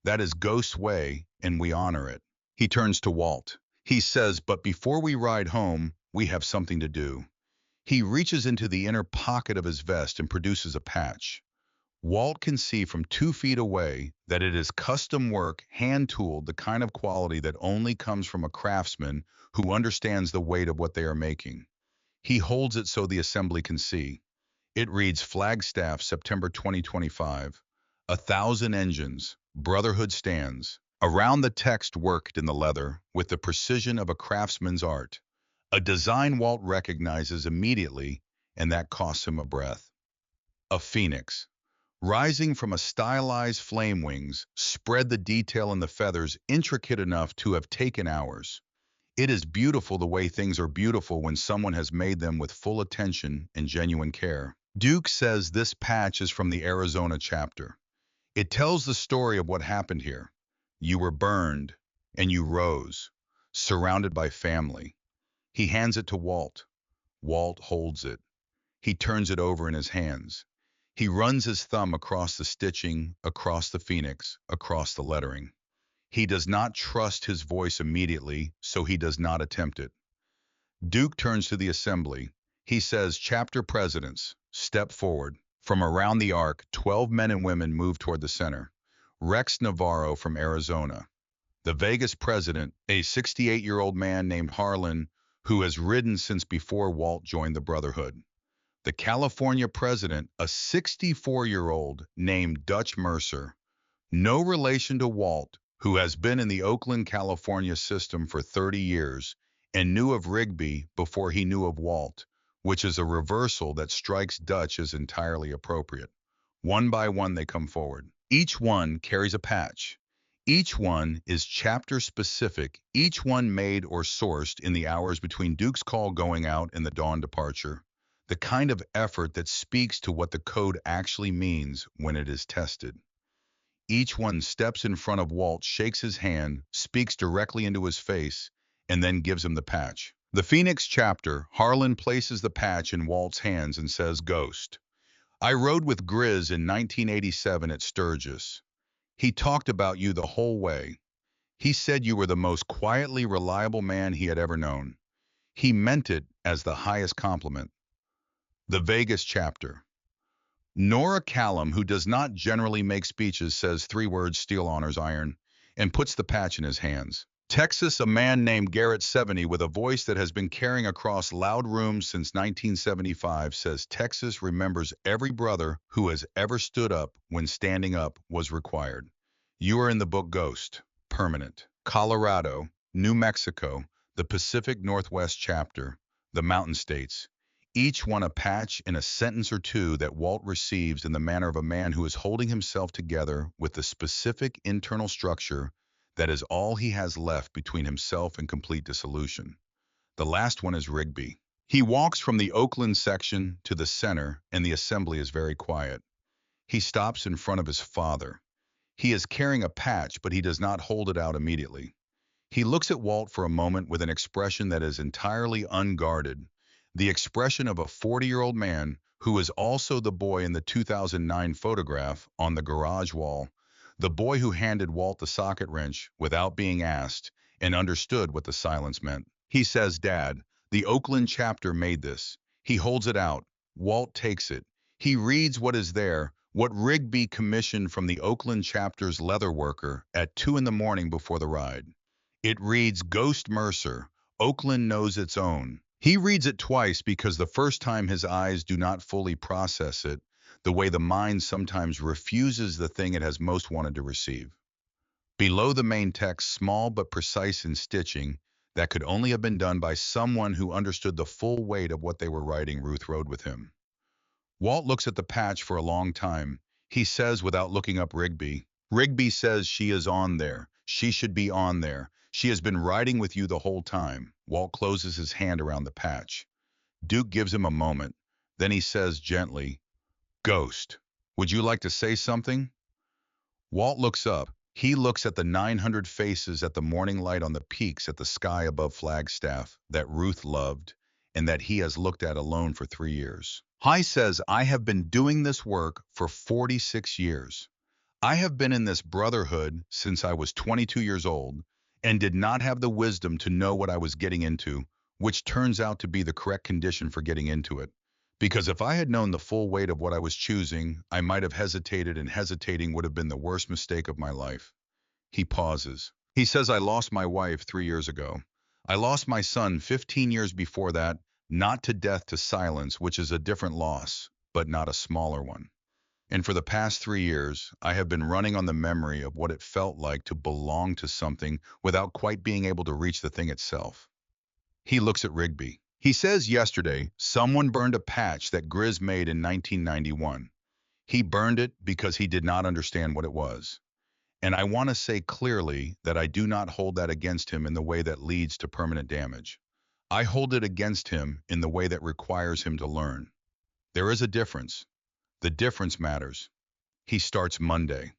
Speaker 1: That is Ghost's way, and we honor it. He turns to Walt. He says, but before we ride home, we have something to do. He reaches into the inner pocket of his vest and produces a patch. Walt can see from 2 feet away that it is custom work, hand-tooled, the kind of quality that only comes from a craftsman who understands the weight of what they are making. He holds it so the assembly can see. It reads Flagstaff, September 2025. 1,000 engines, Brotherhood stands. Around the text worked in the leather with the precision of a craftsman's art. A design Walt recognizes immediately, and that costs him a breath. A phoenix. Rising from a stylized flame wings, spread the detail in the feathers intricate enough to have taken hours. It is beautiful the way things are beautiful when someone has made them with full attention and genuine care. Duke says this patch is from the Arizona chapter. It tells the story of what happened here. You were burned, and you rose, surrounded by family. He hands it to Walt. Walt holds it. He turns it over in his hands. He runs his thumb across the stitching, across the phoenix, across the lettering. He does not trust his voice immediately, so he does not attempt it. Duke turns to the assembly. He says, chapter presidents, step forward. From around the arc, 12 men and women moved toward the center. Rex Navarro from Arizona. The Vegas president, a 68-year-old man named Harlan, who has ridden since before Walt joined the Brotherhood. The California president, a 64-year-old named Dutch Mercer, no relation to Walt, who has been in the Oakland, California system for 30 years and knew of Rigby before he knew of Walt, which is a reversal that strikes Dutch as entirely appropriate. One by one they come forward. Each one carries a patch. Each one is chapter specific, each one made or sourced in the hours between Duke's call going out and the dawn departure. The kind of effort that speaks to what the code actually means when it is tested. Each one steps in front of Walt, shakes his hand, speaks directly into his face, and then gives him the patch. The Phoenix chapter, Harlan places the patch in Walt's hands and says, "Ghost. I rode with Grizz in 1987 at Sturgis. He talked about you the whole way. He said you were the most quietly reliable man he had ever known. He meant it as the highest compliment." The Vegas chapter. Nora Callum, who does not generally make speeches, says 3 words, "Steel honors iron," and puts the patch in his hands. Texas, a man named Garrett 70 with a voice that has been carrying across loud rooms since 1975 says Texas remembers every brother who has ever stood up when standing up was required. You are in the book Ghost. Permanent. Colorado, New Mexico, the Pacific Northwest chapter, the Mountain States. Each one a patch in a sentence or two that Walt receives in the manner of a man who is holding himself together with the specific internal structure that is all he has left between himself and complete dissolution. The last one is Rigby. He walks from the Oakland section to the center, and the assembly is very quiet. He stops in front of his father. He is carrying a patch, but he does not hold it out immediately. He looks at Walt for a moment with an expression that is entirely unguarded, the expression of a 40-year-old man who is also the boy in the 2009 photograph on the garage wall, the boy who handed Walt the socket wrench without being asked and understood what the silence meant. He says, "Dad, the Oakland chapter made this." He holds it out. Walt takes it. He reads what is there, what Rigby commissioned from the Oakland chapter's leather worker at 2 in the morning before the ride. It reads, "Ghost Mercer, Oakland knows its own." He reads it twice because the first time his eyes do not fully process it, the way the mind sometimes refuses the thing it has most wanted to receive. Below the main text, small but precise in stitching, that could only have been done by someone who understood the full weight of what they were writing, "Ruth rode with him." Walt looks at the patch for a long time. He says without looking up Rigby. Rigby says she is on there. She should be on there. She has been riding with you the whole time. Walt closes his hand around the patch. Duke gives him a moment. Then he says gently, "Ghost, would you like to say something?" Walt looks up. He looks at the 900 faces at the morning light on the peaks at the sky above Flagstaff that Ruth loved and that he has looked at alone for 3 years. He says, "I have been doing this work for 46 years. I have been in this brotherhood since I was 22 years old and did not have the wisdom to know what I was getting into, which turns out to be the correct condition for getting into it. Because if I had known the full weight of what I was choosing, I might have hesitated, and hesitating would have been the worst mistake of my life." He pauses. He says, "I lost my wife 3 years ago. I lost my son 15 years before that, not to death, to silence, which is a different loss, but not a smaller one. And for the past 3 years, I have been running on the memory of what it felt like to belong to something without quite being able to reach the thing itself." He looks at Rigby. He says, "Yesterday, someone burned a patch that Grizz made in 1991. He burned it because he did not understand what it was. And I want to say clearly that I do not hold that against him in the way that leads to permanent damage. I hold it against him in the way that requires him to learn. There is a difference. The difference matters." He starts Monday.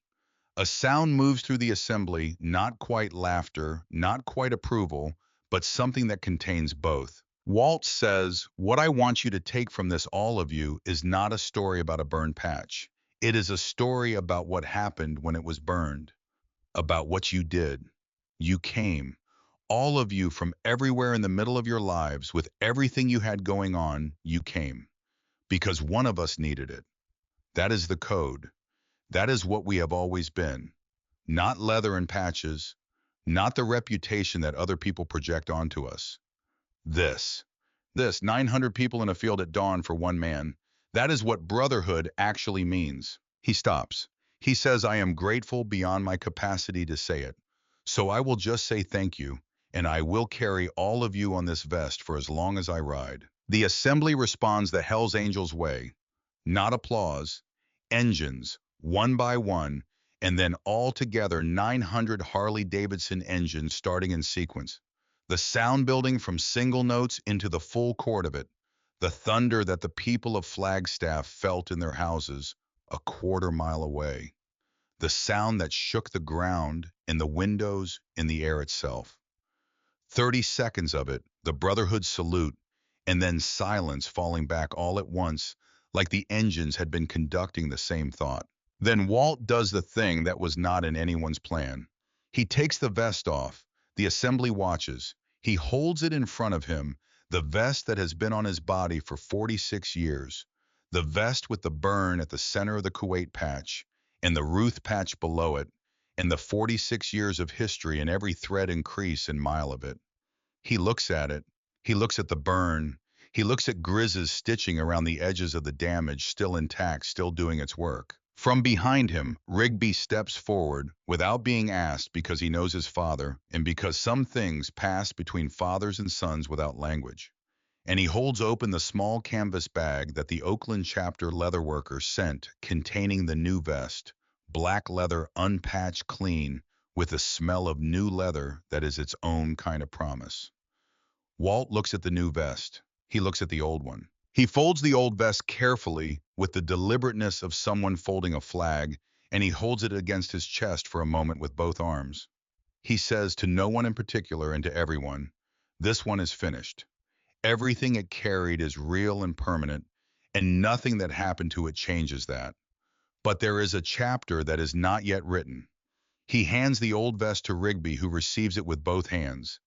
Speaker 1: A sound moves through the assembly, not quite laughter, not quite approval, but something that contains both. Walt says, "What I want you to take from this, all of you, is not a story about a burned patch. It is a story about what happened when it was burned, about what you did. You came, all of you from everywhere in the middle of your lives with everything you had going on, you came. because one of us needed it. That is the code. That is what we have always been. Not leather and patches, not the reputation that other people project onto us. This, this 900 people in a field at dawn for one man, that is what brotherhood actually means. He stops. He says, I am grateful beyond my capacity to say it. So I will just say thank you, and I will carry all of you on this vest for as long as I ride. The assembly responds the Hell's Angels way. Not applause, engines, one by one, and then all together 900 Harley-Davidson engines starting in sequence. The sound building from single notes into the full chord of it, the thunder that the people of Flagstaff felt in their houses a quarter-mile away, the sound that shook the ground and the windows and the air itself. 30 seconds of it, the Brotherhood salute, and then silence falling back all at once, like the engines had been conducting the same thought. Then Walt does the thing that was not in anyone's plan. He takes the vest off. The assembly watches. He holds it in front of him, the vest that has been on his body for 46 years, the vest with the burn at the center of the Kuwait patch, and the Ruth patch below it, and the 46 years of history in every thread and crease and mile of it. He looks at it. He looks at the burn. He looks at Grizz's stitching around the edges of the damage still intact, still doing its work. From behind him, Rigby steps forward without being asked because he knows his father and because some things pass between fathers and sons without language. And he holds open the small canvas bag that the Oakland chapter leatherworker sent containing the new vest, black leather unpatched clean with a smell of new leather that is its own kind of promise. Walt looks at the new vest. He looks at the old one. He folds the old vest carefully with the deliberateness of someone folding a flag, and he holds it against his chest for a moment with both arms. He says to no one in particular and to everyone, this one is finished. Everything it carried is real and permanent, and nothing that happened to it changes that. But there is a chapter that is not yet written. He hands the old vest to Rigby, who receives it with both hands.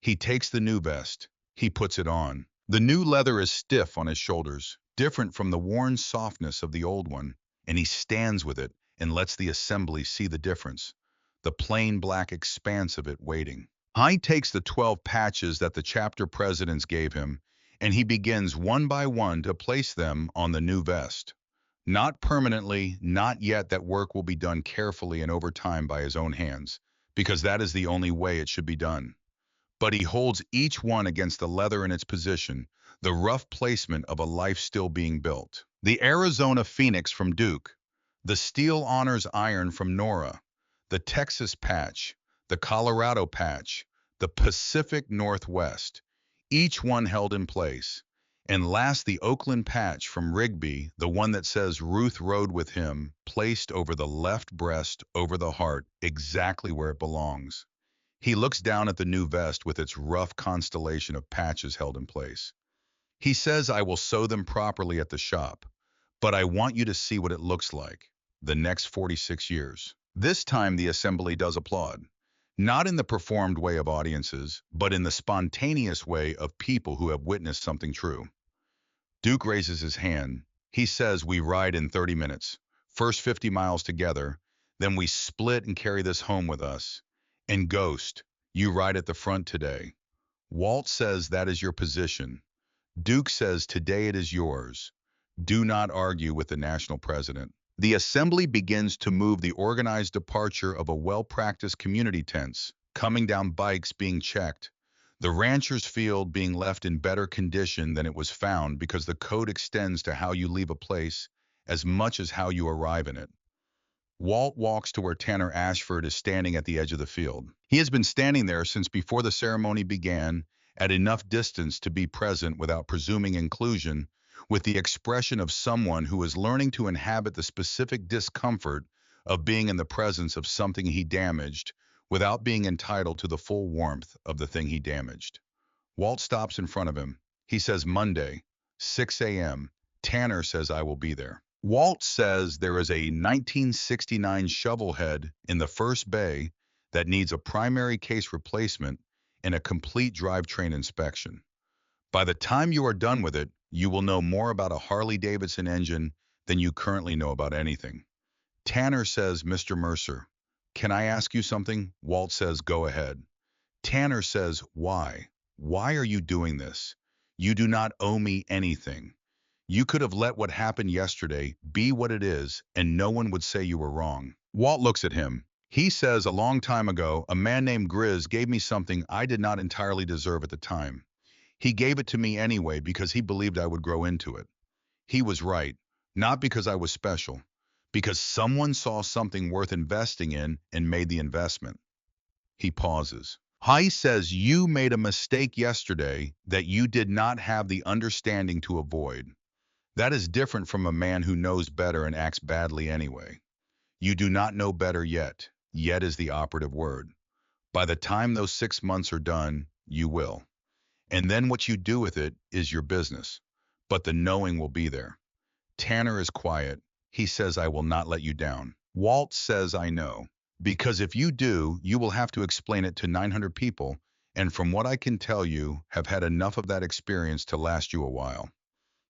Speaker 1: He takes the new vest. He puts it on. The new leather is stiff on his shoulders, different from the worn softness of the old one, and he stands with it and lets the assembly see the difference, the plain black expanse of it waiting. He takes the 12 patches that the chapter presidents gave him, and he begins one by one to place them on the new vest. Not permanently, not yet. That work will be done carefully and over time by his own hands, because that is the only way it should be done. But he holds each one against the leather in its position, the rough placement of a life still being built. The Arizona Phoenix from Duke, the Steel Honors Iron from Nora, the Texas Patch, the Colorado Patch, the Pacific Northwest, each one held in place. And last, the Oakland Patch from Rigby, the one that says Ruth rode with him, placed over the left breast, over the heart, exactly where it belongs. He looks down at the new vest with its rough constellation of patches held in place. He says, I will sew them properly at the shop, but I want you to see what it looks like the next 46 years. This time the assembly does applaud, not in the performed way of audiences, but in the spontaneous way of people who have witnessed something true. Duke raises his hand. He says, we ride in 30 minutes, first 50 miles together, then we split and carry this home with us. And Ghost, you ride at the front today. Walt says that is your position. Duke says today it is yours. Do not argue with the national president. The assembly begins to move the organized departure of a well-practiced community tents, coming down bikes being checked, the rancher's field being left in better condition than it was found because the code extends to how you leave a place as much as how you arrive in it. Walt walks to where Tanner Ashford is standing at the edge of the field. He has been standing there since before the ceremony began, at enough distance to be present without presuming inclusion, with the expression of someone who is learning to inhabit the specific discomfort of being in the presence of something he damaged without being entitled to the full warmth of the thing he damaged. Walt stops in front of him. He says, Monday, 6 a.m. Tanner says I will be there. Walt says there is a 1969 shovel head in the first bay that needs a primary case replacement and a complete drivetrain inspection. By the time you are done with it, You will know more about a Harley-Davidson engine than you currently know about anything. Tanner says, Mr. Mercer, can I ask you something? Walt says, go ahead. Tanner says, why? Why are you doing this? You do not owe me anything. You could have let what happened yesterday be what it is, and no one would say you were wrong. Walt looks at him. He says, a long time ago, a man named Grizz gave me something I did not entirely deserve at the time. He gave it to me anyway because he believed I would grow into it. He was right, not because I was special, because someone saw something worth investing in and made the investment. He pauses. He says you made a mistake yesterday that you did not have the understanding to avoid. That is different from a man who knows better and acts badly anyway. You do not know better yet. Yet is the operative word. By the time those 6 months are done, you will. And then what you do with it is your business. But the knowing will be there. Tanner is quiet. He says, I will not let you down. Walt says, I know. Because if you do, you will have to explain it to 900 people, and from what I can tell you, have had enough of that experience to last you a while.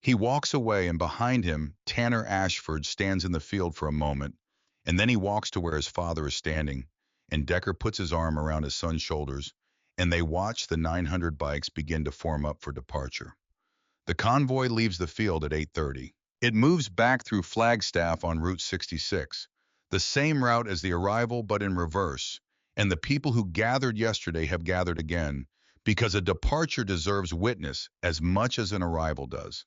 Speaker 1: He walks away, and behind him, Tanner Ashford stands in the field for a moment, and then he walks to where his father is standing, and Decker puts his arm around his son's shoulders, and they watch the 900 bikes begin to form up for departure. The convoy leaves the field at 8:30. It moves back through Flagstaff on Route 66, the same route as the arrival but in reverse, and the people who gathered yesterday have gathered again, because a departure deserves witness as much as an arrival does.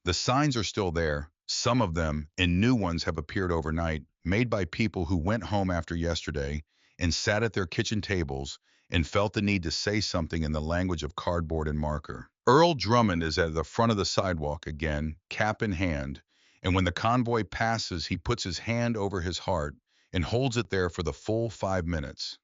Speaker 1: The signs are still there, some of them, and new ones have appeared overnight, made by people who went home after yesterday and sat at their kitchen tables and felt the need to say something in the language of cardboard and marker. Earl Drummond is at the front of the sidewalk again, cap in hand, and when the convoy passes, he puts his hand over his heart and holds it there for the full 5 minutes.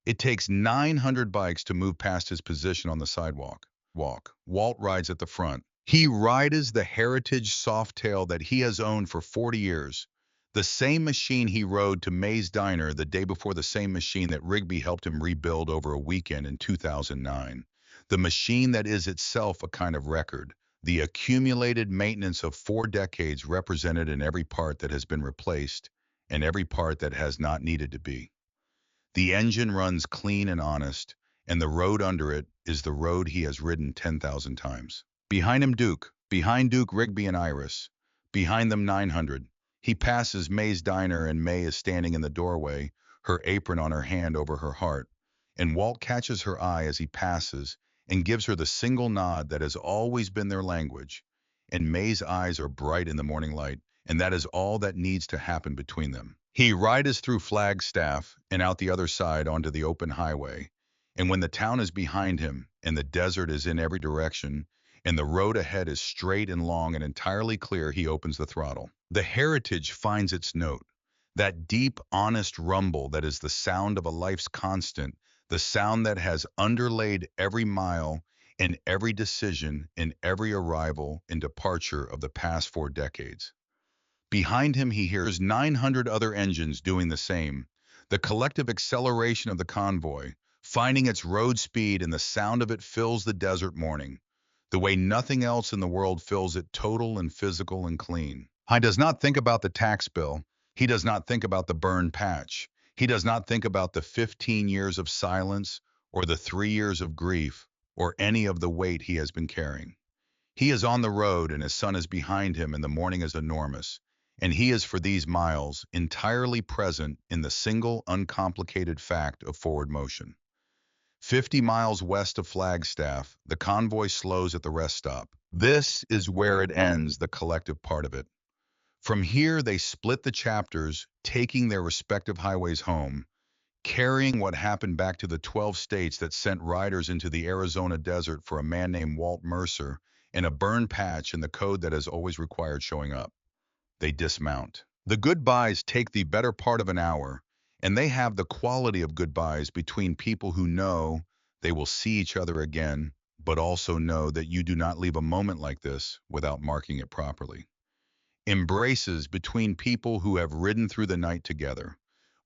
Speaker 1: It takes 900 bikes to move past his position on the sidewalk. Walt rides at the front. He rides the heritage Softail that he has owned for 40 years. The same machine he rode to May's Diner the day before, the same machine that Rigby helped him rebuild over a weekend in 2009. The machine that is itself a kind of record. The accumulated maintenance of 4 decades represented in every part that has been replaced and every part that has not needed to be. The engine runs clean and honest, and the road under it is the road he has ridden 10,000 times. Behind him, behind Duke, Rigby, and Iris. Behind them, 900. He passes May's Diner, and May is standing in the doorway, her apron on her hand over her heart. And Walt catches her eye as he passes and gives her the single nod that has always been their language. And May's eyes are bright in the morning light, and that is all that needs to happen between them. He rides through Flagstaff and out the other side onto the open highway. And when the town is behind him and the desert is in every direction and the road ahead is straight and long and entirely clear, he opens the throttle. The heritage finds its note, that deep, honest rumble that is the sound of a life's constant, the sound that has underlaid every mile and every decision and every arrival and departure of the past 4 decades. Behind him, he hears 900 other engines doing the same. The collective acceleration of the convoy, finding its road speed, and the sound of it fills the desert morning, the way nothing else in the world fills it, total and physical and clean. He does not think about the tax bill. He does not think about the burned patch. He does not think about the 15 years of silence or the 3 years of grief or any of the weight he has been carrying. He is on the road, and his son is behind him, and the morning is enormous. And he is, for these miles, entirely present in the single, uncomplicated fact of forward motion. 50 miles west of Flagstaff, the convoy slows at the rest stop. This is where it ends, the collective part of it. From here, they split the chapters, taking their respective highways home, carrying what happened back to the 12 states that sent riders into the Arizona desert for a man named Walt Mercer and a burn patch in the code that has always required showing up. They dismount. The goodbyes take the better part of an hour, and they have the quality of goodbyes between people who know they will see each other again, but also know that you do not leave a moment like this without marking it properly. Embraces between people who have ridden through the night together.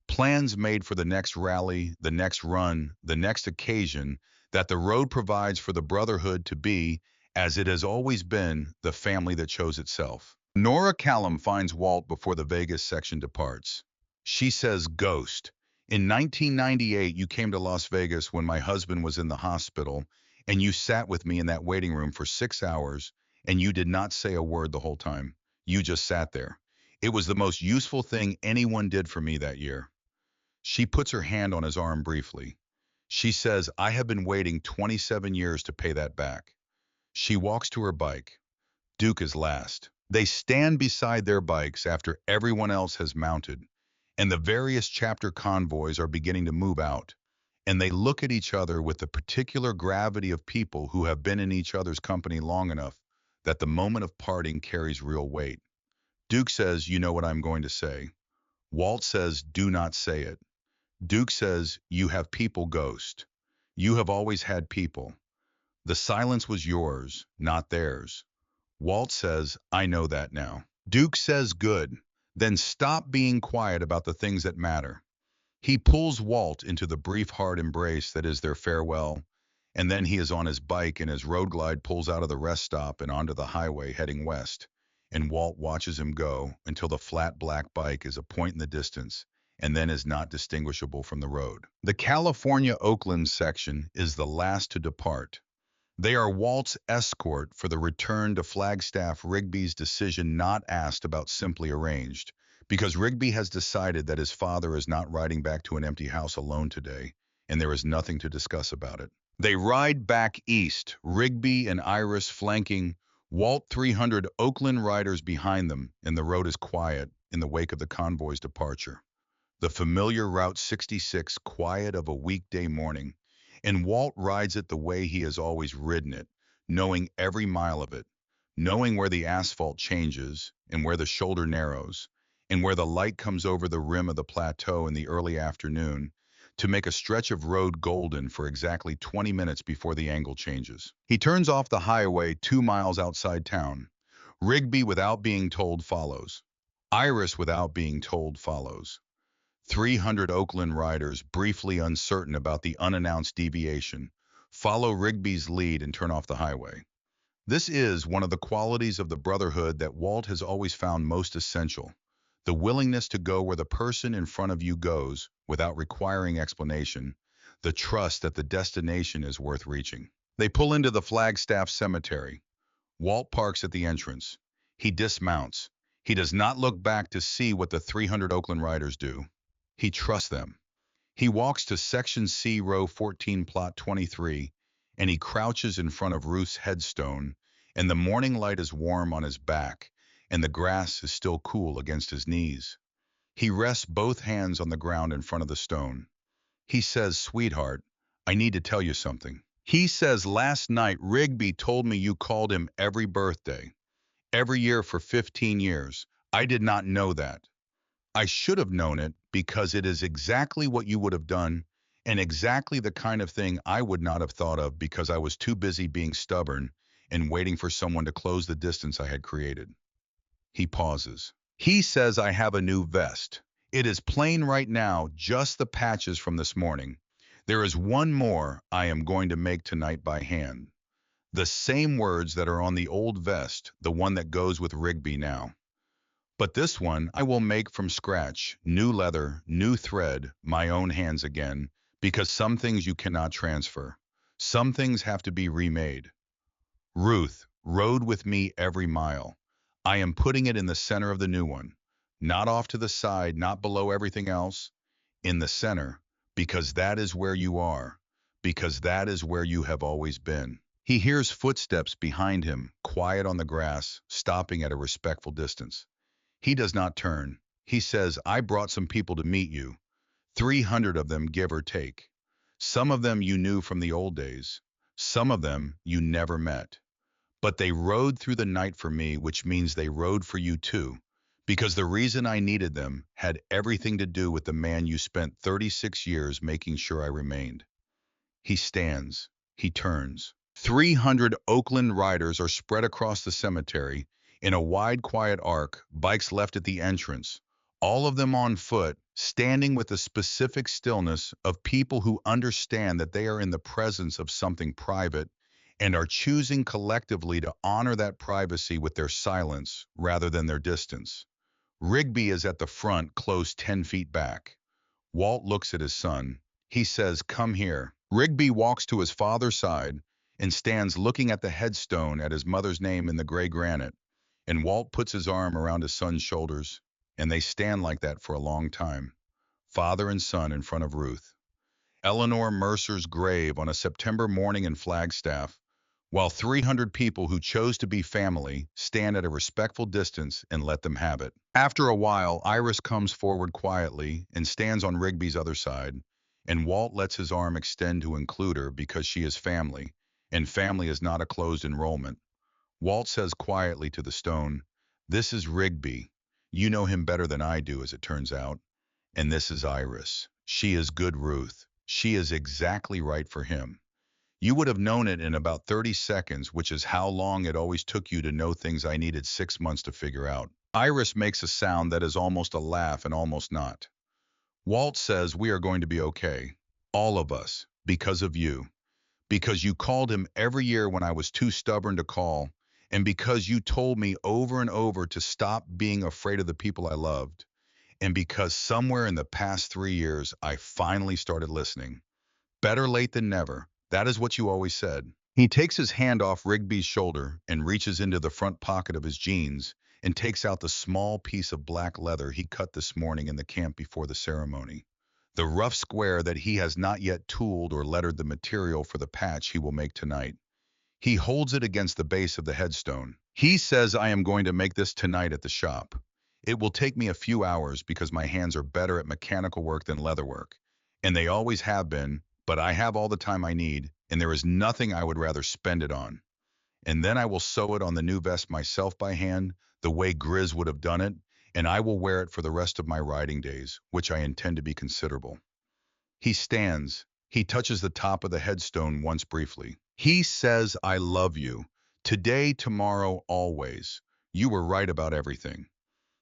Speaker 1: Plans made for the next rally, the next run, the next occasion that the road provides for the brotherhood to be as it has always been the family that chose itself. Nora Callum finds Walt before the Vegas section departs. She says, "Ghost. In 1998, you came to Las Vegas when my husband was in the hospital, and you sat with me in that waiting room for 6 hours, and you did not say a word the whole time. You just sat there. It was the most useful thing anyone did for me that year." She puts her hand on his arm briefly. She says, "I have been waiting 27 years to pay that back." She walks to her bike. Duke is last. They stand beside their bikes after everyone else has mounted, and the various chapter convoys are beginning to move out, and they look at each other with the particular gravity of people who have been in each other's company long enough that the moment of parting carries real weight. Duke says, "You know what I'm going to say." Walt says, "Do not say it." Duke says, "You have people, Ghost. You have always had people. The silence was yours, not theirs." Walt says, "I know that now." Duke says, "Good. Then stop being quiet about the things that matter." He pulls Walt into the brief hard embrace that is their farewell, and then he is on his bike and his road glide pulls out of the rest stop and onto the highway heading west, and Walt watches him go until the flat black bike is a point in the distance and then is not distinguishable from the road. The California-Oakland section is the last to depart. They are Walt's escort for the return to Flagstaff. Rigby's decision not asked about, simply arranged, because Rigby has decided that his father is not riding back to an empty house alone today, and there is nothing to discuss about it. They ride back east, Rigby and Iris flanking, Walt 300 Oakland riders behind them, and the road is quiet in the wake of the convoy's departure. The familiar Route 66, quiet of a weekday morning, and Walt rides it the way he has always ridden it, knowing every mile of it, knowing where the asphalt changes and where the shoulder narrows, and where the light comes over the rim of the plateau in the early afternoon to make a stretch of road golden for exactly 20 minutes before the angle changes. He turns off the highway 2 miles outside town. Rigby, without being told, follows. Iris, without being told, follows. 300 Oakland riders, briefly uncertain about the unannounced deviation, follow Rigby's lead and turn off the highway. This is one of the qualities of the brotherhood that Walt has always found most essential: the willingness to go where the person in front of you goes without requiring explanation, the trust that the destination is worth reaching. They pull into the Flagstaff Cemetery. Walt parks at the entrance. He dismounts. He does not look back to see what the 300 Oakland riders do. He trusts them. He walks to Section C, Row 14, Plot 23, and he crouches in front of Ruth's headstone, and the morning light is warm on his back, and the grass is still cool against his knees. He rests both hands on the ground in front of the stone. He says, "Sweetheart, I need to tell you something." He says, "Last night, Rigby told me you called him every birthday, every year for 15 years. I did not know that. I should have known it because it is exactly what you would have done and exactly the kind of thing I would not have thought of because I was too busy being stubborn and waiting for someone to close the distance I had created." He pauses. He says, "I have a new vest. It is plain right now, just the patches from this morning. There is one more I am going to make tonight by hand. The same words that are on the old vest, the one that goes with Rigby now. But this one I will make from scratch, new leather, new thread, my own hands again, because some things you cannot transfer. Some things have to be remade. Ruth rode with me every mile. I am putting it in the center of the new one. Not off to the side, not below everything else. In the center, because that is where you are, because that is where you have always been." He hears footsteps behind him, quiet on the grass, stopping at a respectful distance. He does not turn. He says, "I brought some people to meet you. 300 of them, give or take. Some of them you knew from the old days. Some of them you never met. But they rode through the night for me, which means they rode for you too. Because the reason I needed them had everything to do with the man you spent 36 years making sure I remained." He stands. He turns. 300 Oakland riders are spread across the cemetery in a wide, quiet arc, bikes left at the entrance, all of them on foot, standing with the specific stillness of people who understand that they are in the presence of something private and are choosing collectively to honor that privacy with their silence rather than their distance. Rigby is at the front, close 10 feet back. Walt looks at his son. He says, "Come here." Rigby walks to his father's side and stands looking at the headstone at his mother's name in the gray granite. And Walt puts his arm around his son's shoulders, and they stand like that for a long time, father and son in front of Ruth. Eleanor Mercer's grave on a September morning in Flagstaff, while 300 people who chose to be family stand at a respectful distance and let them have it. After a while, Iris comes forward quietly and stands on Rigby's other side, and Walt lets his arm extend to include her because she is family, and family is not a closed enrollment. Walt says quietly to the stone, "This is Rigby. You know him better than I do, as it turns out. And this is Iris. She is good Ruth. She is exactly right for him. You would have known it in about 30 seconds, which is how long it always took you to know things I needed 6 months to figure out." Iris makes a sound that is almost a laugh and almost not. Walt says, "We are going to be okay. All of us. Because of you. Because you called him every year when I was too stubborn to call, and because you told me over and over to stop being afraid of the people I loved, and because somewhere in the past 3 years I finally started listening. Better late than never. That is what you always said." He takes his hand off Rigby's shoulder and reaches into the front pocket of his jeans and takes out the small piece of black leather he cut this morning in the camp before the ceremony. The rough square that he has not yet tooled or lettered the material for the patch he will make tonight. He holds it against the base of the headstone. He says, "I am going to make this tonight at the shop. It will take me a few hours because my hands are better at mechanical work than leather work. And they always have been, but I have all the time I need, and there is nothing I would rather spend it on. And then I will sew it on the new vest myself by hand, the way Grizz would have done it, and I will wear it for the rest of my riding days, which I intend to be considerable." He stands. He touches the top of the headstone once briefly. He says, "I love you. Today, tomorrow, always. You were right about everything."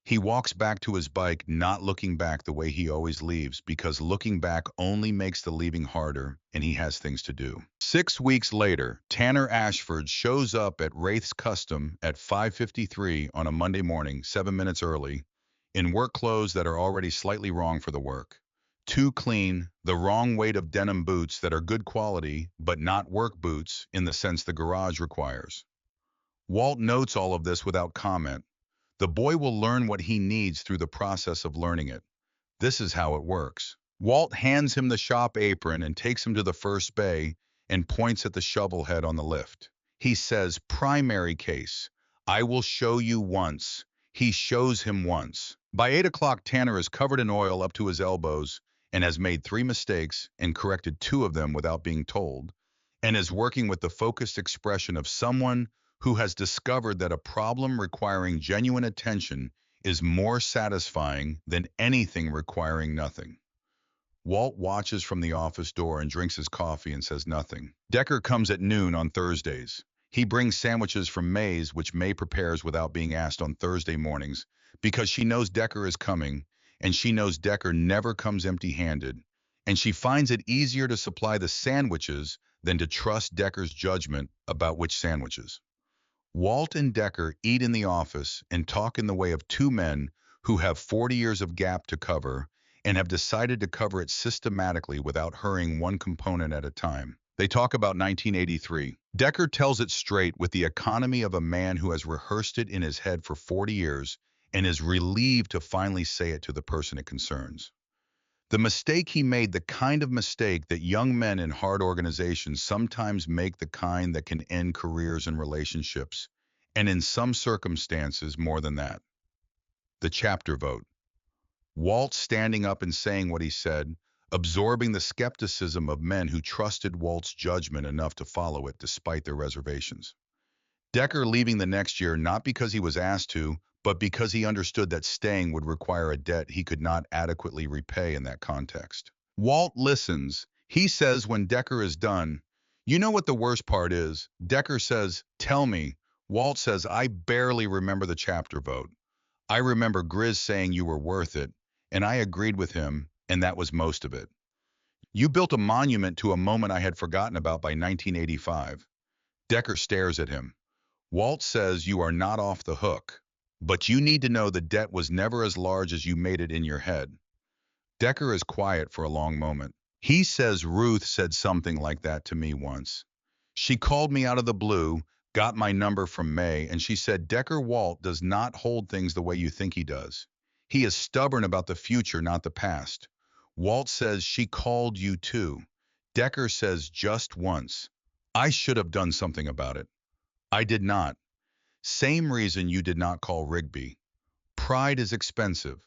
Speaker 1: He walks back to his bike, not looking back the way he always leaves, because looking back only makes the leaving harder, and he has things to do. 6 weeks later, Tanner Ashford shows up at Wraith's Custom at 5:53 on a Monday morning, 7 minutes early, in work clothes that are already slightly wrong for the work. Too clean, the wrong weight of denim boots that are good quality, but not work boots in the sense the garage requires. Walt notes all of this without comment. The boy will learn what he needs through the process of learning it. This is how it works. Walt hands him the shop apron and takes him to the first bay and points at the shovel head on the lift. He says, "Primary case. I will show you once." He shows him once. By 8 o'clock, Tanner is covered in oil up to his elbows and has made 3 mistakes and corrected 2 of them without being told, and is working with the focused expression of someone who has discovered that a problem requiring genuine attention is more satisfying than anything requiring nothing. Walt watches from the office door and drinks his coffee and says nothing. Decker comes at noon on Thursdays. He brings sandwiches from May's, which May prepares without being asked on Thursday mornings, because she knows Decker is coming, and she knows Decker never comes empty-handed, and she finds it easier to supply the sandwiches than to trust Decker's judgment about which sandwiches. Walt and Decker eat in the office and talk in the way of 2 men who have 40 years of gap to cover and have decided to cover it systematically without hurrying one component at a time. They talk about 1983. Decker tells it straight with the economy of a man who has rehearsed it in his head for 40 years and is relieved to finally say it to the person it concerns. The mistake he made, the kind of mistake that young men in hard organizations sometimes make, the kind that can end careers and relationships, and in some circumstances more than that. The chapter vote. Walt standing up and saying what he said, absorbing the skepticism of men who trusted Walt's judgment enough to follow it despite their reservations. Decker leaving the next year not because he was asked to, but because he understood that staying would require a debt he could not adequately repay in that context. Walt listens. He says when Decker is done, "You know what the worst part is?" Decker says, "Tell me." Walt says, "I barely remember the chapter vote. I remember Grizz saying you were worth it, and I agreed with him, and that was most of it. You built a monument to a moment I had forgotten about by 1985. Decker stares at him. Walt says you are not off the hook, but you need to know the debt was never as large as you made it in your head. Decker is quiet for a long moment. He says Ruth said something like that to me once. She called me out of the blue, got my number from May, and she said Decker Walt does not hold things the way you think he does. He is stubborn about the future, not the past. Walt says she called you too. Decker says just once. I should have done something about it. I did not. Same reason you did not call Rigby. Pride is expensive.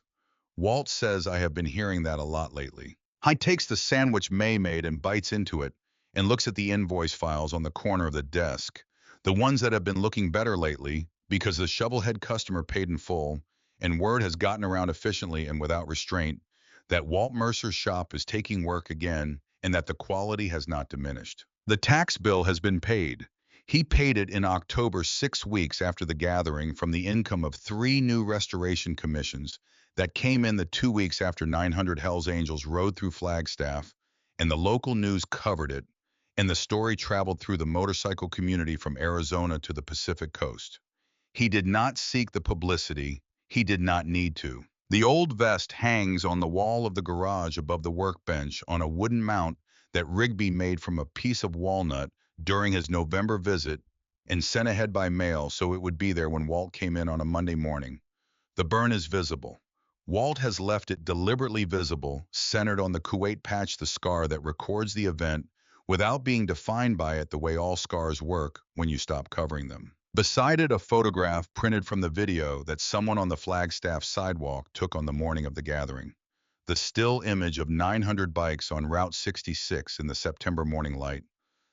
Speaker 1: Walt says I have been hearing that a lot lately. He takes the sandwich May made and bites into it and looks at the invoice files on the corner of the desk, the ones that have been looking better lately because the shovelhead customer paid in full and word has gotten around efficiently and without restraint that Walt Mercer's shop is taking work again and that the quality has not diminished. The tax bill has been paid. He paid it in October, 6 weeks after the gathering from the income of 3 new restoration commissions that came in the 2 weeks after 900 Hells Angels rode through Flagstaff, and the local news covered it, and the story traveled through the motorcycle community from Arizona to the Pacific coast. He did not seek the publicity. He did not need to. The old vest hangs on the wall of the garage above the workbench on a wooden mount that Rigby made from a piece of walnut during his November visit and sent ahead by mail so it would be there when Walt came in on a Monday morning. The burn is visible. Walt has left it deliberately visible, centered on the Kuwait patch, the scar that records the event, without being defined by it the way all scars work when you stop covering them. Beside it, a photograph printed from the video that someone on the Flagstaff sidewalk took on the morning of the gathering. The still image of 900 bikes on Route 66 in the September morning light.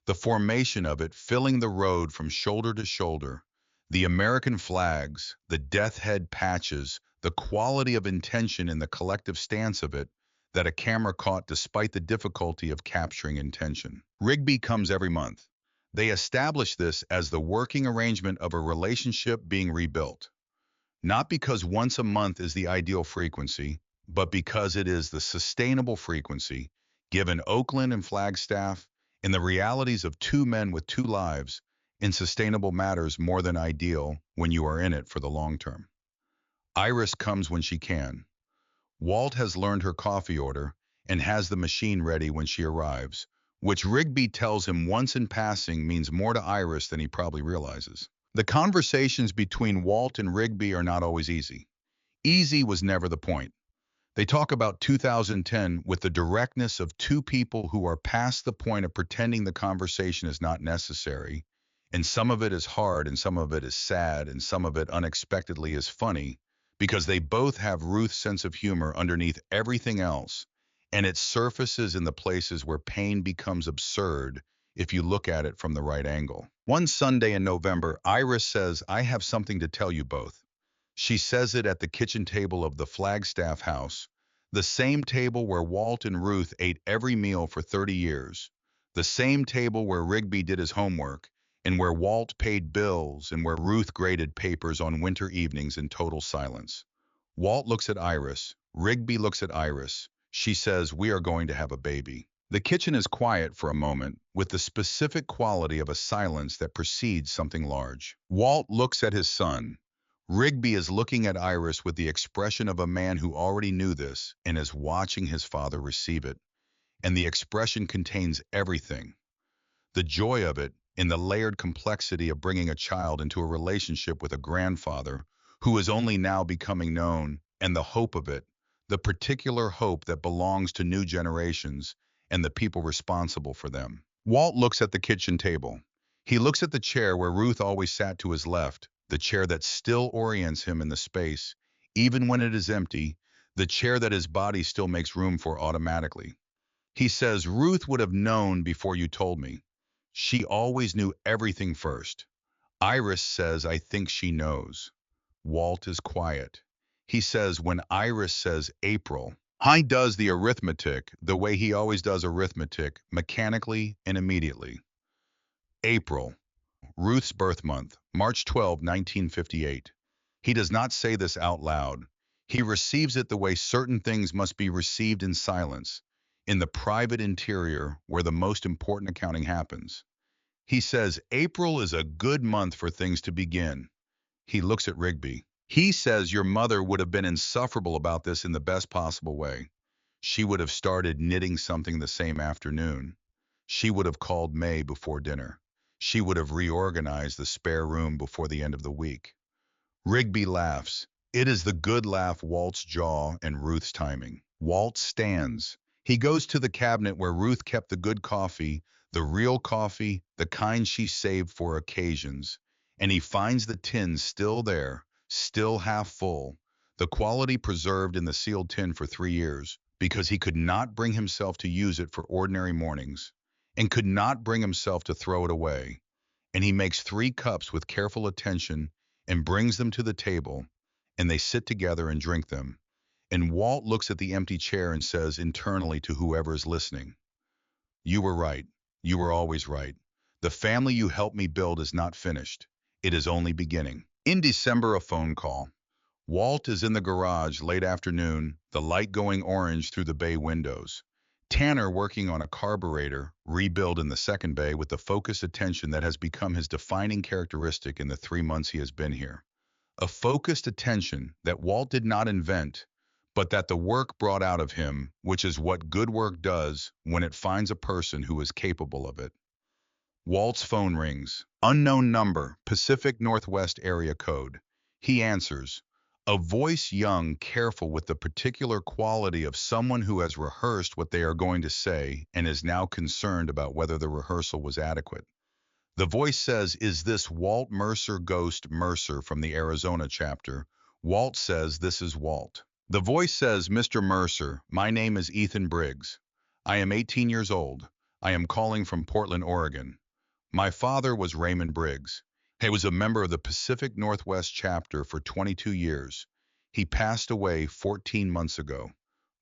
Speaker 1: The formation of it filling the road from shoulder to shoulder, the American flags, the death head patches, the quality of intention in the collective stance of it that a camera caught despite the difficulty of capturing intention. Rigby comes every month. They establish this as the working arrangement of a relationship being rebuilt. Not because once a month is the ideal frequency, but because it is the sustainable frequency, given Oakland and Flagstaff, in the realities of 2 men with 2 lives, in sustainable matters more than ideal when you are in it for the long term. Iris comes when she can. Walt has learned her coffee order and has the machine ready when she arrives, which Rigby tells him once in passing means more to Iris than he probably realizes. The conversations between Walt and Rigby are not always easy. Easy was never the point. They talk about 2010 with the directness of 2 people who are past the point of pretending the conversation is not necessary, and some of it is hard and some of it is sad and some of it unexpectedly is funny, because they both have Ruth's sense of humor underneath everything else, and it surfaces in the places where pain becomes absurd if you look at it from the right angle. One Sunday in November, Iris says, I have something to tell you both. She says it at the kitchen table of the Flagstaff house, the same table where Walt and Ruth ate every meal for 30 years, the same table where Rigby did his homework, and where Walt paid bills and where Ruth graded papers on winter evenings in total silence. Walt looks at Iris. Rigby looks at Iris. She says, we are going to have a baby. The kitchen is quiet for a moment, with the specific quality of a silence that precedes something large. Walt looks at his son. Rigby is looking at Iris with the expression of a man who already knew this and is watching his father receive it. And the expression contains everything. The joy of it in the layered complexity of bringing a child into a relationship with a grandfather who is only now becoming known, and the hope of it, the particular hope that belongs to new generations and the people responsible for them. Walt looks at the kitchen table. He looks at the chair where Ruth always sat to his left, the chair that still orients him in the space, even when it is empty, the chair that his body still makes room for automatically. He says, Ruth would have known before you told me. She always knew everything first. Iris says, I think she knows. Walt is quiet. He says, when Iris says April, he does the arithmetic the way he always does arithmetic, mechanically and immediately. April, Ruth's birth month, March 12, 1958. He does not say this out loud. He receives it the way certain things must be received in silence, in the private interior where the most important accounting happens. He says April is a good month for things to begin. He looks at Rigby. He says your mother would have been insufferable about this in the best possible way. She would have started knitting something the same afternoon. She would have called May before dinner. She would have reorganized the spare room before the end of the week. Rigby laughs. It is the good laugh Walt's jaw and Ruth's timing. Walt stands. He goes to the cabinet where Ruth kept the good coffee, the real coffee, the kind she saved for occasions, and he finds the tin still there, still half full, the quality preserved in the sealed tin for 3 years, because he could not bring himself to use it for ordinary mornings, and could not bring himself to throw it away. And he makes 3 cups with careful attention and brings them to the table, and they sit together and drink them. And Walt looks at the empty chair and says internally to whoever is listening, "You were right. You were always right. The family you helped me build is not finished. It is only beginning." In December, a phone call. Walt is in the garage late afternoon, the light going orange through the bay windows. Tanner working on a carburetor rebuild in the second bay with the focused attention that has become his defining characteristic in the 3 months he has been here. A focused attention that Walt did not invent, but that the work brought out of him, which is what good work does when it finds a person who is capable of it. Walt's phone rings. Unknown number, Pacific Northwest area code. He answers. A voice young, careful with the particular quality of someone who has rehearsed what they are going to say and is now concerned about whether the rehearsal was adequate. The voice says, "Is this Walt Mercer Ghost Mercer from the Arizona chapter?" Walt says, "This is Walt." The voice says, "Mr. Mercer, my name is Ethan Briggs. I am 18 years old. I am calling from Portland, Oregon. My father was Raymond Briggs. He was a member of the Pacific Northwest chapter for 22 years. He passed away 14 months ago.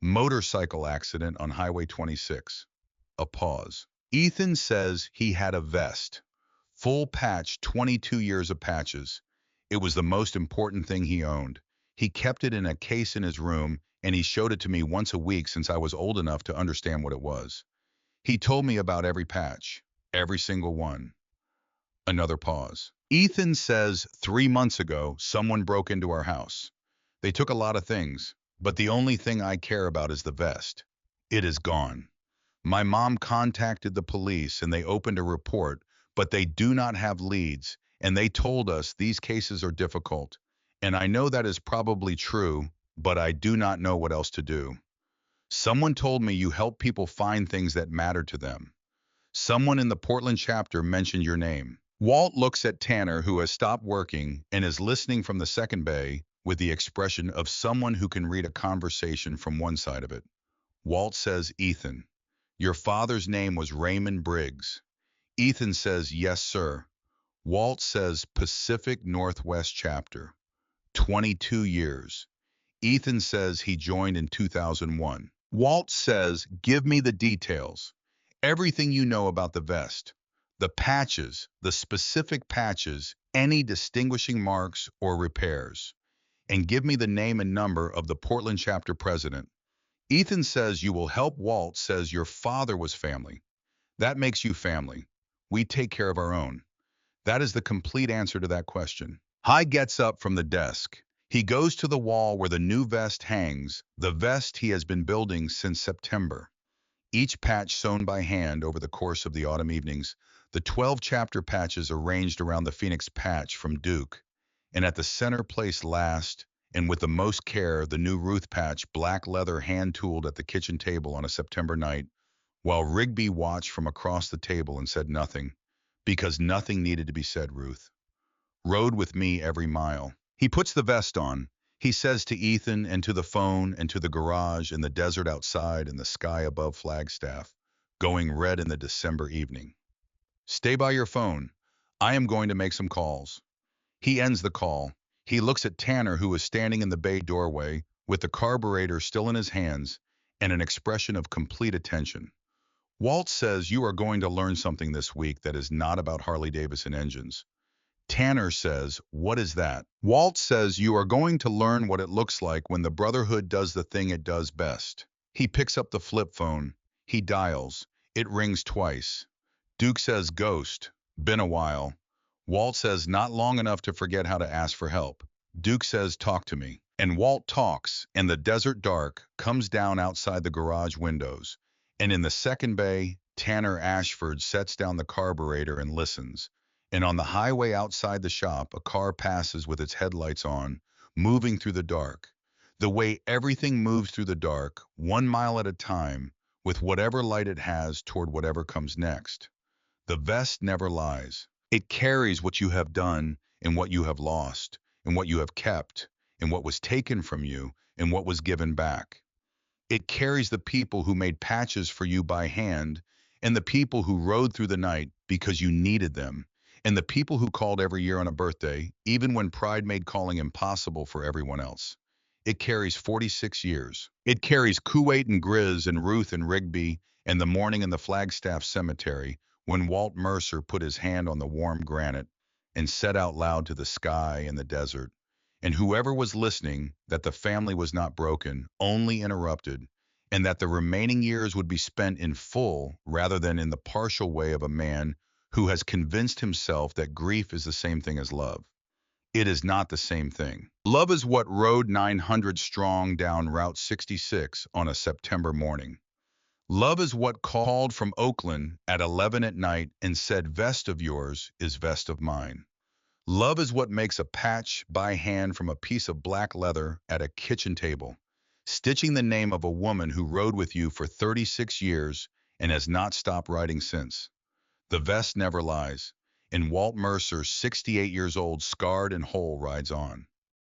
Speaker 1: Motorcycle accident on Highway 26. A pause. Ethan says he had a vest. Full patch, 22 years of patches. It was the most important thing he owned. He kept it in a case in his room, and he showed it to me once a week since I was old enough to understand what it was. He told me about every patch, every single one." Another pause. Ethan says 3 months ago, someone broke into our house. They took a lot of things, but the only thing I care about is the vest. It is gone. My mom contacted the police and they opened a report, but they do not have leads, and they told us these cases are difficult. And I know that is probably true, but I do not know what else to do. Someone told me you help people find things that matter to them. Someone in the Portland chapter mentioned your name. Walt looks at Tanner, who has stopped working and is listening from the second bay with the expression of someone who can read a conversation from one side of it. Walt says, "Ethan, your father's name was Raymond Briggs." Ethan says, "Yes, sir." Walt says, "Pacific Northwest chapter. 22 years. Ethan says he joined in 2001. Walt says, "Give me the details. Everything you know about the vest. The patches, the specific patches, any distinguishing marks or repairs. And give me the name and number of the Portland chapter president." Ethan says, "You will help." Walt says, "Your father was family. That makes you family. We take care of our own." That is the complete answer to that question. High gets up from the desk. He goes to the wall where the new vest hangs, the vest he has been building since September. Each patch sewn by hand over the course of the autumn evenings, the 12 chapter patches arranged around the Phoenix patch from Duke, and at the center placed last, and with the most care, the new Ruth patch, black leather hand-tooled at the kitchen table on a September night, while Rigby watched from across the table and said nothing, because nothing needed to be said. Ruth rode with me every mile. He puts the vest on. He says to Ethan and to the phone and to the garage and the desert outside and the sky above Flagstaff, going red in the December evening, "Stay by your phone. I am going to make some calls." He ends the call. He looks at Tanner, who is standing in the bay doorway with the carburetor still in his hands and an expression of complete attention. Walt says, "You are going to learn something this week that is not about Harley-Davidson engines." Tanner says, "What is that?" Walt says, "You are going to learn what it looks like when the Brotherhood does the thing it does best." He picks up the flip phone. He dials. It rings twice. Duke says, "Ghost." Been a while. Walt says not long enough to forget how to ask for help. Duke says talk to me. And Walt talks, and the desert dark comes down outside the garage windows. And in the second bay, Tanner Ashford sets down the carburetor and listens. And on the highway outside the shop, a car passes with its headlights on, moving through the dark. The way everything moves through the dark, 1 mile at a time, with whatever light it has toward whatever comes next. The vest never lies. It carries what you have done and what you have lost and what you have kept and what was taken from you and what was given back. It carries the people who made patches for you by hand and the people who rode through the night because you needed them and the people who called every year on a birthday, even when pride made calling impossible for everyone else. It carries 46 years. It carries Kuwait and Grizz and Ruth and Rigby and the morning in the Flagstaff Cemetery when Walt Mercer put his hand on the warm granite and said out loud to the sky and the desert, and whoever was listening, that the family was not broken, only interrupted, and that the remaining years would be spent in full rather than in the partial way of a man who has convinced himself that grief is the same thing as love. It is not the same thing. Love is what rode 900 strong down Route 66 on a September morning. Love is what called from Oakland at 11 at night and said, vest of yours is vest of mine. Love is what makes a patch by hand from a piece of black leather at a kitchen table, stitching the name of a woman who rode with you for 36 years and has not stopped riding since. The vest never lies, and Walt Mercer, 68 years old, scarred and whole, rides on.